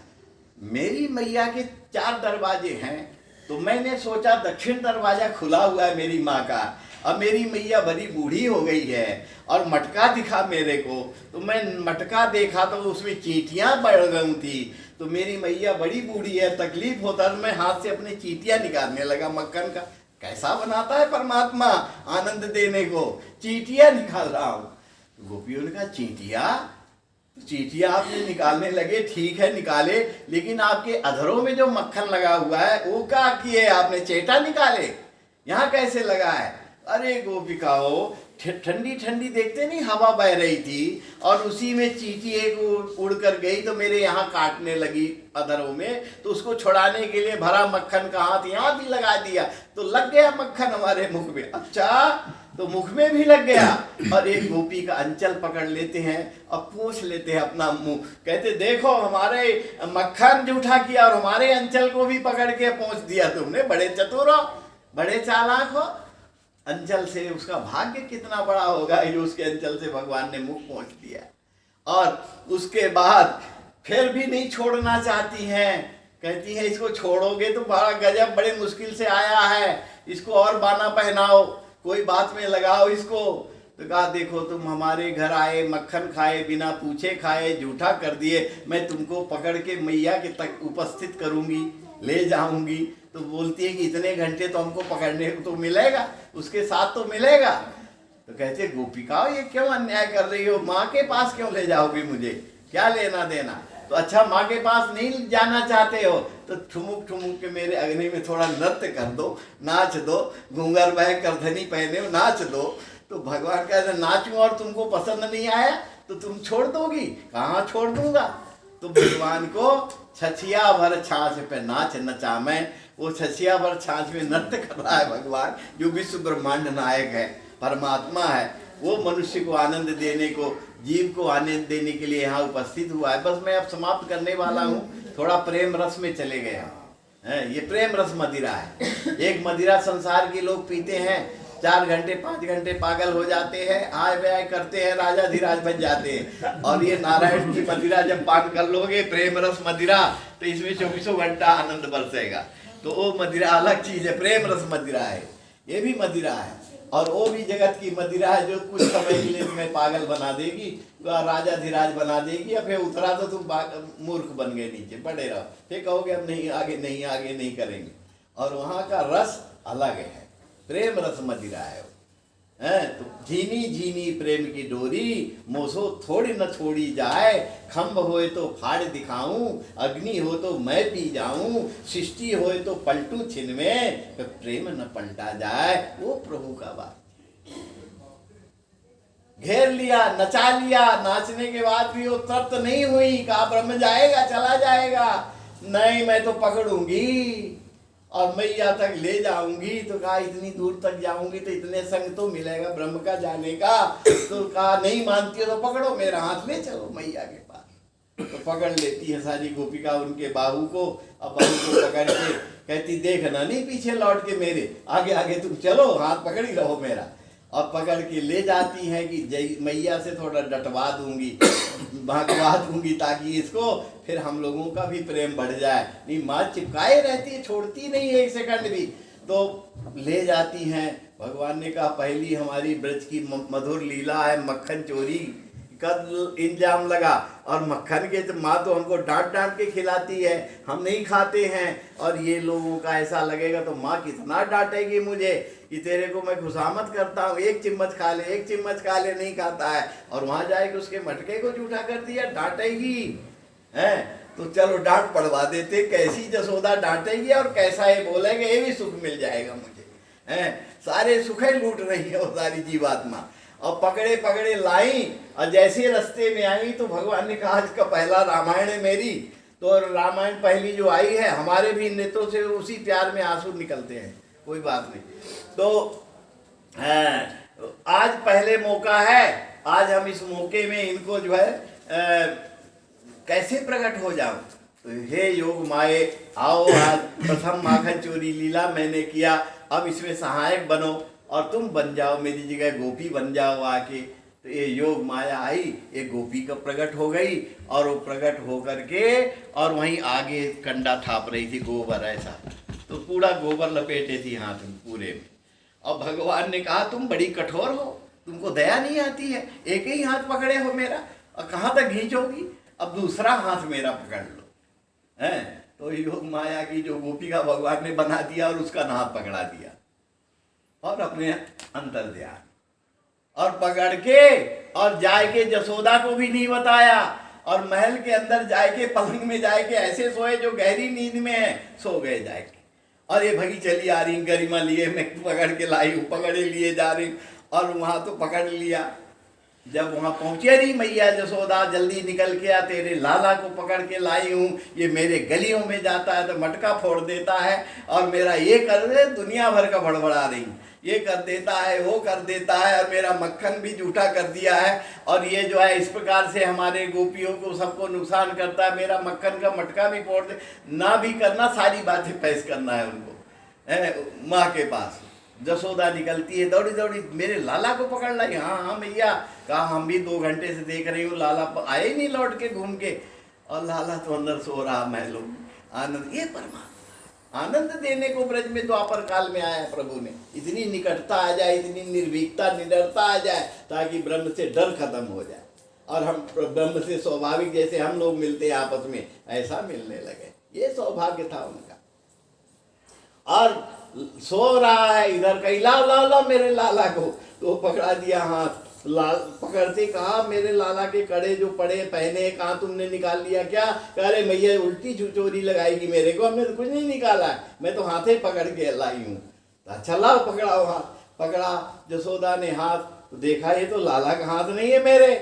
मेरी मैया के 4 दरवाजे हैं, तो मैंने सोचा दक्षिण दरवाजा खुला हुआ है मेरी माँ का। अब मेरी मैया बड़ी बूढ़ी हो गई है और मटका दिखा मेरे को, तो मैं मटका देखा तो उसमें चींटियां बढ़ गई थी। तो मेरी मैया बड़ी बूढ़ी है, तकलीफ होता, तो मैं हाथ से अपनी चींटियां निकालने लगा मक्खन का। कैसा बनाता है परमात्मा आनंद देने को, चींटियां निकाल रहा हूं। गोपियों ने कहा, चींटियां आपने निकालने लगे, ठीक है निकाले, लेकिन आपके अधरों में जो मक्खन लगा हुआ है वो क्या किए आपने, चेटा निकाले, यहाँ कैसे लगा है? अरे गोपिकाओ, ठंडी ठंडी देखते नहीं हवा बह रही थी और उसी में चींटी एक उड़ कर गई तो मेरे यहाँ काटने लगी अधरों में, तो उसको छुड़ाने के लिए भरा मक्खन का हाथ यहाँ भी लगा दिया तो लग गया मक्खन हमारे मुख में। अच्छा, तो मुख में भी लग गया। और एक गोपी का अंचल पकड़ लेते हैं और पूछ लेते हैं अपना मुंह, कहते देखो हमारे मक्खन जूठा किया और हमारे अंचल को भी पकड़ के पहुंच दिया तुमने, बड़े चतुर हो, बड़े चालाक हो। अंचल से उसका भाग्य कितना बड़ा होगा जो उसके अंचल से भगवान ने मुख पहुंच दिया। और उसके बाद फिर भी नहीं छोड़ना चाहती हैं, कहती है इसको छोड़ोगे तो बड़ा गजब, बड़े मुश्किल से आया है, इसको और बाना पहनाओ, कोई बात में लगाओ इसको। तो कहा देखो तुम हमारे घर आए, मक्खन खाए, बिना पूछे खाए, जूठा कर दिए, मैं तुमको पकड़ के मैया के तक उपस्थित करूंगी, ले जाऊंगी। तो बोलती है कि इतने घंटे तो हमको पकड़ने को तो मिलेगा, उसके साथ तो मिलेगा। तो कहते गोपिका ये क्यों अन्याय कर रही हो, माँ के पास क्यों ले जाओगी मुझे, क्या लेना देना? तो अच्छा माँ के पास नहीं जाना चाहते हो तो ठुमुक ठुमुक के मेरे अग्नि में थोड़ा नृत्य कर दो, नाच दो, घूंगर बह करधनी पहने हो, नाच दो। तो भगवान कहते नाचूं और तुमको पसंद नहीं आया तो तुम छोड़ दोगी? कहाँ छोड़ दूंगा। तो भगवान को छछिया भर छाछ पे नाच नचा मैं, वो छछिया भर छाछ में नृत्य कर रहा है भगवान, जो विश्व ब्रह्मांड नायक है, परमात्मा है। वो मनुष्य को आनंद देने को, जीव को आनंद देने के लिए यहाँ उपस्थित हुआ है। बस मैं अब समाप्त करने वाला हूँ, थोड़ा प्रेम रस में चले गए हैं। ये प्रेम रस मदिरा है। एक मदिरा संसार के लोग पीते हैं, 4 घंटे 5 घंटे पागल हो जाते हैं, आय व्यय करते हैं, राजा धीराज बन जाते हैं। और ये नारायण की मदिरा जब पान कर लोगे, प्रेम रस मदिरा, तो इसमें 24 घंटा आनंद बरसेगा। तो वो मदिरा अलग चीज है, प्रेम रस मदिरा है, ये भी मदिरा है। और वो भी जगत की मदिरा है जो कुछ समय के लिए तुम्हें पागल बना देगी, राजा धीराज बना देगी, या फिर उतरा तो तुम मूर्ख बन गए, नीचे पड़े रहो, फिर कहोगे अब नहीं आगे नहीं करेंगे। और वहाँ का रस अलग है, प्रेम रस मदिरा है। है। तो झीनी झीनी प्रेम की डोरी, मोसो थोड़ी न छोड़ी जाए। खम्भ होए तो फाड़ दिखाऊं, अग्नि हो तो मैं पी जाऊं। सृष्टि होए तो पलटू छिन में, प्रेम न पलटा जाए। वो प्रभु का बात। घेर लिया, नचा लिया, नाचने के बाद भी वो तृप्त नहीं हुई। कहा ब्रह्म जाएगा, चला जाएगा। नहीं, मैं तो पकड़ूंगी और मैया तक ले जाऊंगी। तो कहा इतनी दूर तक जाऊंगी तो इतने संग तो मिलेगा ब्रह्म का जाने का। तो कहा नहीं मानती हो तो पकड़ो, मेरा हाथ ले चलो मैया के पास। तो पकड़ लेती है सारी गोपिका उनके बाहू को। अब बाहू को पकड़ के कहती देखना नहीं पीछे लौट के मेरे, आगे आगे तुम चलो, हाथ पकड़ ही रहो मेरा। और पकड़ के ले जाती हैं कि जय मैया से थोड़ा डटवा दूंगी, भगवा दूंगी, ताकि इसको फिर हम लोगों का भी प्रेम बढ़ जाए। नहीं, माँ चिपकाए रहती है, छोड़ती नहीं है एक सेकंड भी। तो ले जाती हैं। भगवान ने कहा पहली हमारी ब्रज की मधुर लीला है, मक्खन चोरी का इंजाम लगा। और मक्खन के तो माँ तो हमको डांट डांट के खिलाती है, हम नहीं खाते हैं। और ये लोगों का ऐसा लगेगा तो माँ कितना डांटेगी मुझे कि तेरे को मैं खुशामद करता हूँ, एक चम्मच खा ले, एक चम्मच खा ले, नहीं खाता है। और वहाँ जाएगी उसके मटके को जूठा कर दिया, डांटेगी है। तो चलो डांट पड़वा देते, कैसी जसोदा डांटेगी और कैसा ये बोलेगा, ये भी सुख मिल जाएगा मुझे है। सारे सुखे लूट रही है वो सारी जीवात्मा। और पकड़े पकड़े लाई, और जैसे रास्ते में आई तो भगवान ने कहा इसका पहला रामायण है मेरी। तो रामायण पहली जो आई है, हमारे भी नेत्रों से उसी प्यार में आंसू निकलते हैं, कोई बात नहीं। तो आज पहले मौका है, आज हम इस मौके में इनको जो है कैसे प्रकट हो जाऊं। तो हे योग माए, आओ आज प्रथम माखन चोरी लीला मैंने किया, अब इसमें सहायक बनो और तुम बन जाओ मेरी जगह, गोपी बन जाओ आके। तो ये योग माया आई, ये गोपी का प्रकट हो गई। और वो प्रकट हो करके और वहीं आगे कंडा थाप रही थी गोबर ऐसा, तो पूरा गोबर लपेटे थी हाथ में पूरे में। और भगवान ने कहा तुम बड़ी कठोर हो, तुमको दया नहीं आती है, एक ही हाथ पकड़े हो मेरा और कहाँ तक खींचोगी, अब दूसरा हाथ मेरा पकड़ लो है। तो योग माया की जो गोपिका भगवान ने बना दिया और उसका हाथ पकड़ा दिया और अपने अंतर ध्यान और पकड़ के और जाके जसोदा को भी नहीं बताया। और महल के अंदर जाके पलंग में जाके ऐसे सोए जो गहरी नींद में है, सो गए जाके। और ये भगी चली आ रही गरिमा लिए, मैं पकड़ के लाई हूँ, पकड़े लिए जा रही। और वहाँ तो पकड़ लिया। जब वहाँ पहुँचे रही मैया जसोदा, जल्दी निकल के आ, तेरे लाला को पकड़ के लाई हूँ, ये मेरे गलियों में जाता है तो मटका फोड़ देता है और मेरा ये कर दे, दुनिया भर का बड़बड़ा रही, ये कर देता है, वो कर देता है, और मेरा मक्खन भी झूठा कर दिया है। और ये जो है इस प्रकार से हमारे गोपियों को सबको नुकसान करता है, मेरा मक्खन का मटका भी फोड़ दे, ना भी करना, सारी बातें पेश करना है उनको माँ के पास। जसोदा निकलती है दौड़ी दौड़ी, मेरे लाला को पकड़ लाई। हाँ हाँ मैया, कहा हम भी 2 घंटे से देख रही हूँ, लाला आए ही नहीं लौट के घूम के। और लाला तो अंदर सो रहा महलों में। आनंद, ये परमात्मा आनंद देने को ब्रज में द्वापर काल में आया प्रभु ने। इतनी निकटता आ जाए, इतनी निर्भीकता निडरता आ जाए, ताकि ब्रह्म से डर खत्म हो जाए और हम ब्रह्म से स्वाभाविक जैसे हम लोग मिलते हैं आपस में, ऐसा मिलने लगे। ये सौभाग्य था उनका। और सो रहा है इधर, कहीं लाओ लाओ लाओ मेरे लाला को, तो पकड़ा दिया हाथ। लाल पकड़ते कहा मेरे लाला के कड़े जो पड़े पहने, कहाँ तुमने निकाल लिया क्या? कह रहे मैया उल्टी चोरी लगाएगी मेरे को, हमने तो कुछ नहीं निकाला है, मैं तो हाथे पकड़ के लाई हूँ। अच्छा लाओ पकड़ाओ हाथ। पकड़ा जसोदा ने हाथ, तो देखा ये तो लाला का हाथ नहीं है मेरे।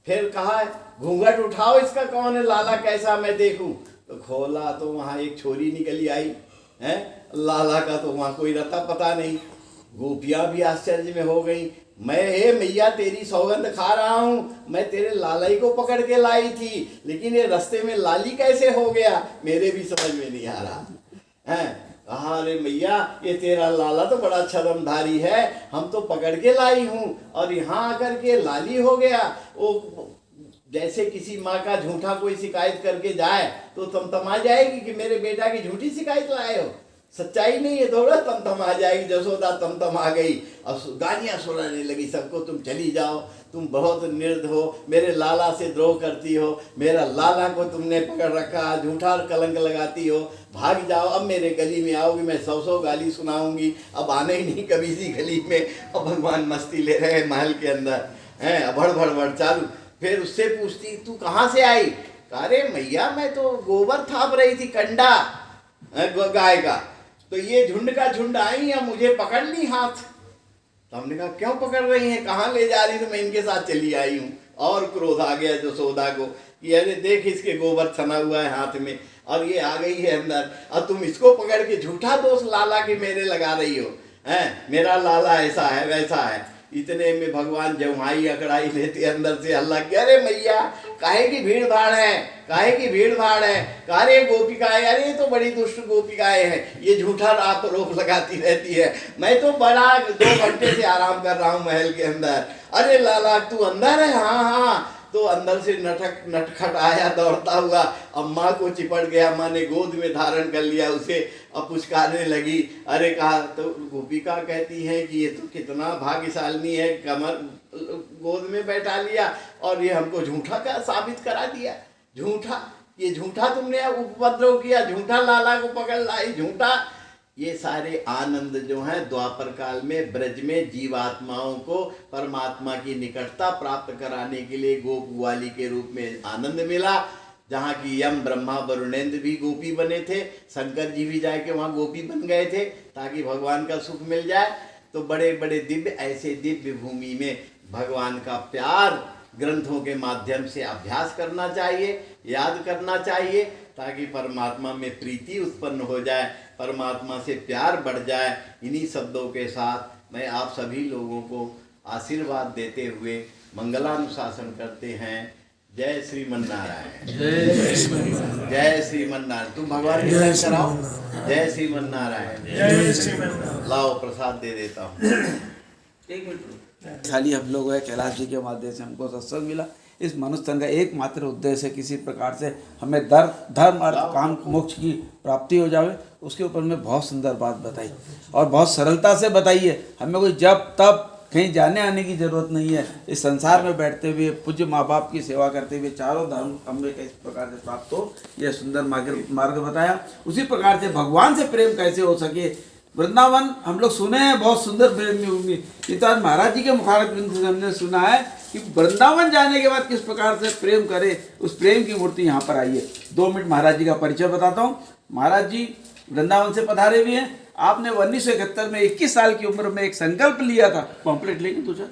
फिर कहा घूंघट उठाओ, इसका कौन है, लाला कैसा मैं देखूं। तो खोला तो वहाँ एक छोरी निकली आई है, लाला का तो वहाँ कोई रता पता नहीं। गोपियाँ भी आश्चर्य में हो गई। मैं हे मैया तेरी सौगंध खा रहा हूँ, मैं तेरे लालाई को पकड़ के लाई थी, लेकिन ये रास्ते में लाली कैसे हो गया, मेरे भी समझ में नहीं आ रहा है। कहा अरे मैया ये तेरा लाला तो बड़ा छदमधारी है, हम तो पकड़ के लाई हूँ और यहाँ आकर के लाली हो गया। वो जैसे किसी माँ का झूठा कोई शिकायत करके जाए तो तमा जाएगी कि मेरे बेटा की झूठी शिकायत लाए हो। सच्चाई नहीं है, थोड़ा तम आ जाएगी। जसोदा तम आ गई और गालियाँ सुनाने लगी सबको, तुम चली जाओ, तुम बहुत निर्दय हो, मेरे लाला से द्रोह करती हो, मेरा लाला को तुमने पकड़ रखा, झूठा कलंक लगाती हो, भाग जाओ, अब मेरे गली में आओगी मैं 100 गाली सुनाऊंगी, अब आने ही नहीं कभी सी गली में। और भगवान मस्ती ले रहे हैं महल के अंदर हैं, भड़ भड़ भड़ चालू। फिर उससे पूछती तू कहाँ से आई? अरे मैया मैं तो गोबर थाप रही थी, कंडा गाय का, तो ये झुंड का झुंड आई या मुझे पकड़ ली हाथ। तो हमने कहा क्यों पकड़ रही हैं, कहाँ ले जा रही? तो मैं इनके साथ चली आई हूँ। और क्रोध आ गया जसोदा को कि अरे देख इसके गोबर छना हुआ है हाथ में और ये आ गई है अंदर, और तुम इसको पकड़ के झूठा दोष लाला के मेरे लगा रही हो, हैं मेरा लाला ऐसा है वैसा है। इतने में भगवान जमुआई अकड़ाई लेते अंदर से हल्ला किया, अरे मैया काहे की भीड़ भाड़ है, काहे की भीड़ भाड़ है, कारे गोपिकाएं, अरे ये तो बड़ी दुष्ट गोपिकाएं हैं, ये झूठा आप रोक लगाती रहती है, मैं तो बड़ा 2 घंटे से आराम कर रहा हूँ महल के अंदर। अरे लाला तू अंदर है? हाँ हाँ। तो अंदर से नटखट आया दौड़ता हुआ, अम्मा को चिपट गया, अम्मा ने गोद में धारण कर लिया उसे, अब पुचकारने लगी। अरे कहा तो गोपिका कहती है कि ये तो कितना भाग्यशाली है, कमर गोद में बैठा लिया और ये हमको झूठा का साबित करा दिया। झूठा, ये झूठा तुमने उपद्रव किया, झूठा लाला को पकड़ लाई, झूठा। ये सारे आनंद जो हैं द्वापर काल में ब्रज में जीवात्माओं को परमात्मा की निकटता प्राप्त कराने के लिए गोप ग्वाली के रूप में आनंद मिला, जहाँ की यम ब्रह्मा वरुणेन्द्र भी गोपी बने थे, शंकर जी भी जाके वहाँ गोपी बन गए थे ताकि भगवान का सुख मिल जाए। तो बड़े बड़े दिव्य, ऐसे दिव्य भूमि में भगवान का प्यार ग्रंथों के माध्यम से अभ्यास करना चाहिए, याद करना चाहिए, ताकि परमात्मा में प्रीति उत्पन्न हो जाए, परमात्मा से प्यार बढ़ जाए। इन्हीं शब्दों के साथ मैं आप सभी लोगों को आशीर्वाद देते हुए मंगलानुशासन करते हैं। जय श्रीमन नारायण, जय श्रीमन नारायण। तुम भगवान की जय कराओ, जय श्रीमन नारायण, जय श्रीमन। लाओ प्रसाद दे देता हूँ। एक मिनट, खाली हम लोग है कैलाश जी के माध्यम से हमको सत्संग मिला। इस मनुष्य तन का एकमात्र उद्देश्य है किसी प्रकार से हमें धर्म अर्थ काम मोक्ष की प्राप्ति हो जावे। उसके ऊपर में बहुत सुंदर बात बताई और बहुत सरलता से बताई है। हमें कोई जब तब कहीं जाने आने की जरूरत नहीं है। इस संसार में बैठते हुए पूज्य माँ बाप की सेवा करते हुए चारों धर्म हमें किस प्रकार से प्राप्त हो, यह सुंदर मार्ग बताया। उसी प्रकार से भगवान से प्रेम कैसे हो सके। वृंदावन हम लोग सुने हैं, बहुत सुंदर प्रेम भूमि। ये तो आज महाराज जी के मुखारबिंद से हमने सुना है कि वृंदावन जाने के बाद किस प्रकार से प्रेम करे, उस प्रेम की मूर्ति यहाँ पर आई है। 2 मिनट महाराज जी का परिचय बताता हूँ। महाराज जी वृंदावन से पधारे भी हैं। आपने 1971 में 21 साल की उम्र में एक संकल्प लिया था। पॉम्पलेट लेंगे तुझे।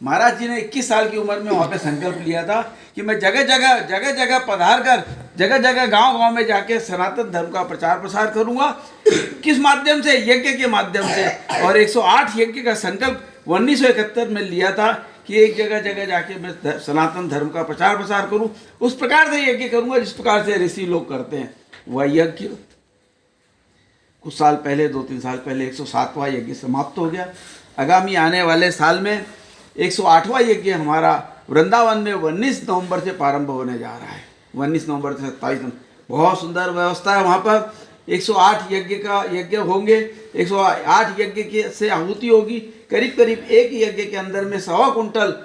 महाराज जी ने 21 साल की उम्र में वहाँ पे संकल्प लिया था कि मैं जगह जगह पधार कर जगह जगह गांव में जाके सनातन धर्म का प्रचार प्रसार करूंगा। किस माध्यम से? यज्ञ के माध्यम से। और 108 यज्ञ का संकल्प 1971 में लिया था कि एक जगह जाके मैं सनातन धर्म का प्रचार प्रसार करूं। उस प्रकार से यज्ञ करूंगा जिस प्रकार से ऋषि लोग करते हैं। वह यज्ञ कुछ साल पहले, 2-3 साल पहले 107वां यज्ञ समाप्त हो गया। आगामी आने वाले साल में 108वां यज्ञ हमारा वृंदावन में 19 नवंबर से प्रारंभ होने जा रहा है। 19 नवंबर से 27 नवंबर। बहुत सुंदर व्यवस्था है वहाँ पर। 108 यज्ञ होंगे। 108 यज्ञ के से आहुति होगी। करीब करीब एक यज्ञ के अंदर में 1.25 कुंटल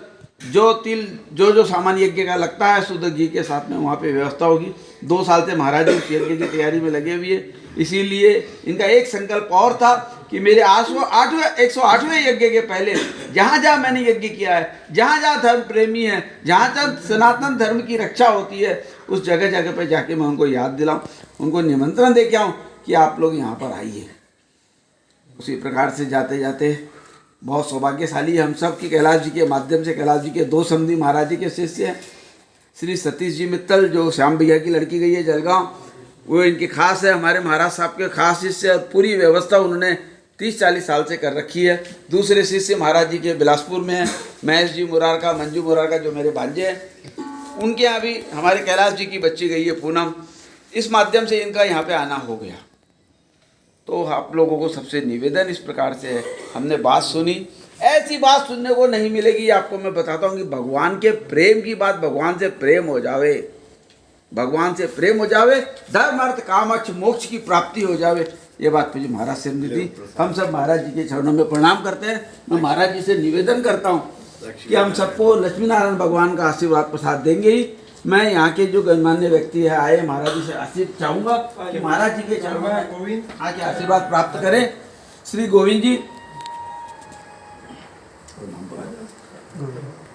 जो तिल जो सामान यज्ञ का लगता है शुद्ध घी के साथ में वहाँ पे व्यवस्था होगी। 2 साल से महाराज जी उस यज्ञ की तैयारी में लगे हुए हैं। इसीलिए इनका एक संकल्प और था कि मेरे 108वें यज्ञ के पहले जहाँ जहाँ मैंने यज्ञ किया है, जहाँ जहाँ धर्म प्रेमी है, जहाँ जहाँ सनातन धर्म की रक्षा होती है, उस जगह जगह पर जाके मैं उनको याद दिलाऊं, उनको निमंत्रण दे के आऊँ कि आप लोग यहाँ पर आइए। उसी प्रकार से जाते जाते बहुत सौभाग्यशाली हम सब की कैलाश जी के माध्यम से कैलाश जी के 2 समधी महाराज जी के शिष्य हैं। श्री सतीश जी मित्तल जो श्याम भैया की लड़की गई है जलगांव, वो इनकी खास है, हमारे महाराज साहब के खास शिष्य। पूरी व्यवस्था उन्होंने 30-40 साल से कर रखी है। दूसरे शिष्य महाराज जी के बिलासपुर में है, महेश जी मुरार का, मंजू मुरार का जो मेरे भांजे हैं। उनके यहाँ भी हमारे कैलाश जी की बच्ची गई है पूनम। इस माध्यम से इनका यहाँ पे आना हो गया। तो आप लोगों को सबसे निवेदन इस प्रकार से है, हमने बात सुनी, ऐसी बात सुनने को नहीं मिलेगी। आपको मैं बताता हूँ कि भगवान के प्रेम की बात, भगवान से प्रेम हो जावे, भगवान से प्रेम हो जावे, धर्म अर्थ काम मोक्ष की प्राप्ति हो जावे। ये बात मुझे महाराज से मिली थी। हम सब महाराज जी के चरणों में प्रणाम करते हैं। मैं महाराज जी से निवेदन करता हूँ कि हम सबको लक्ष्मी नारायण भगवान का आशीर्वाद प्रसाद देंगे ही। मैं यहाँ के जो गणमान्य व्यक्ति है आए, महाराज जी से आशीर्वाद चाहूँगा कि महाराज जी के चरणों में गोविंद आके आशीर्वाद प्राप्त करें। श्री गोविंद जी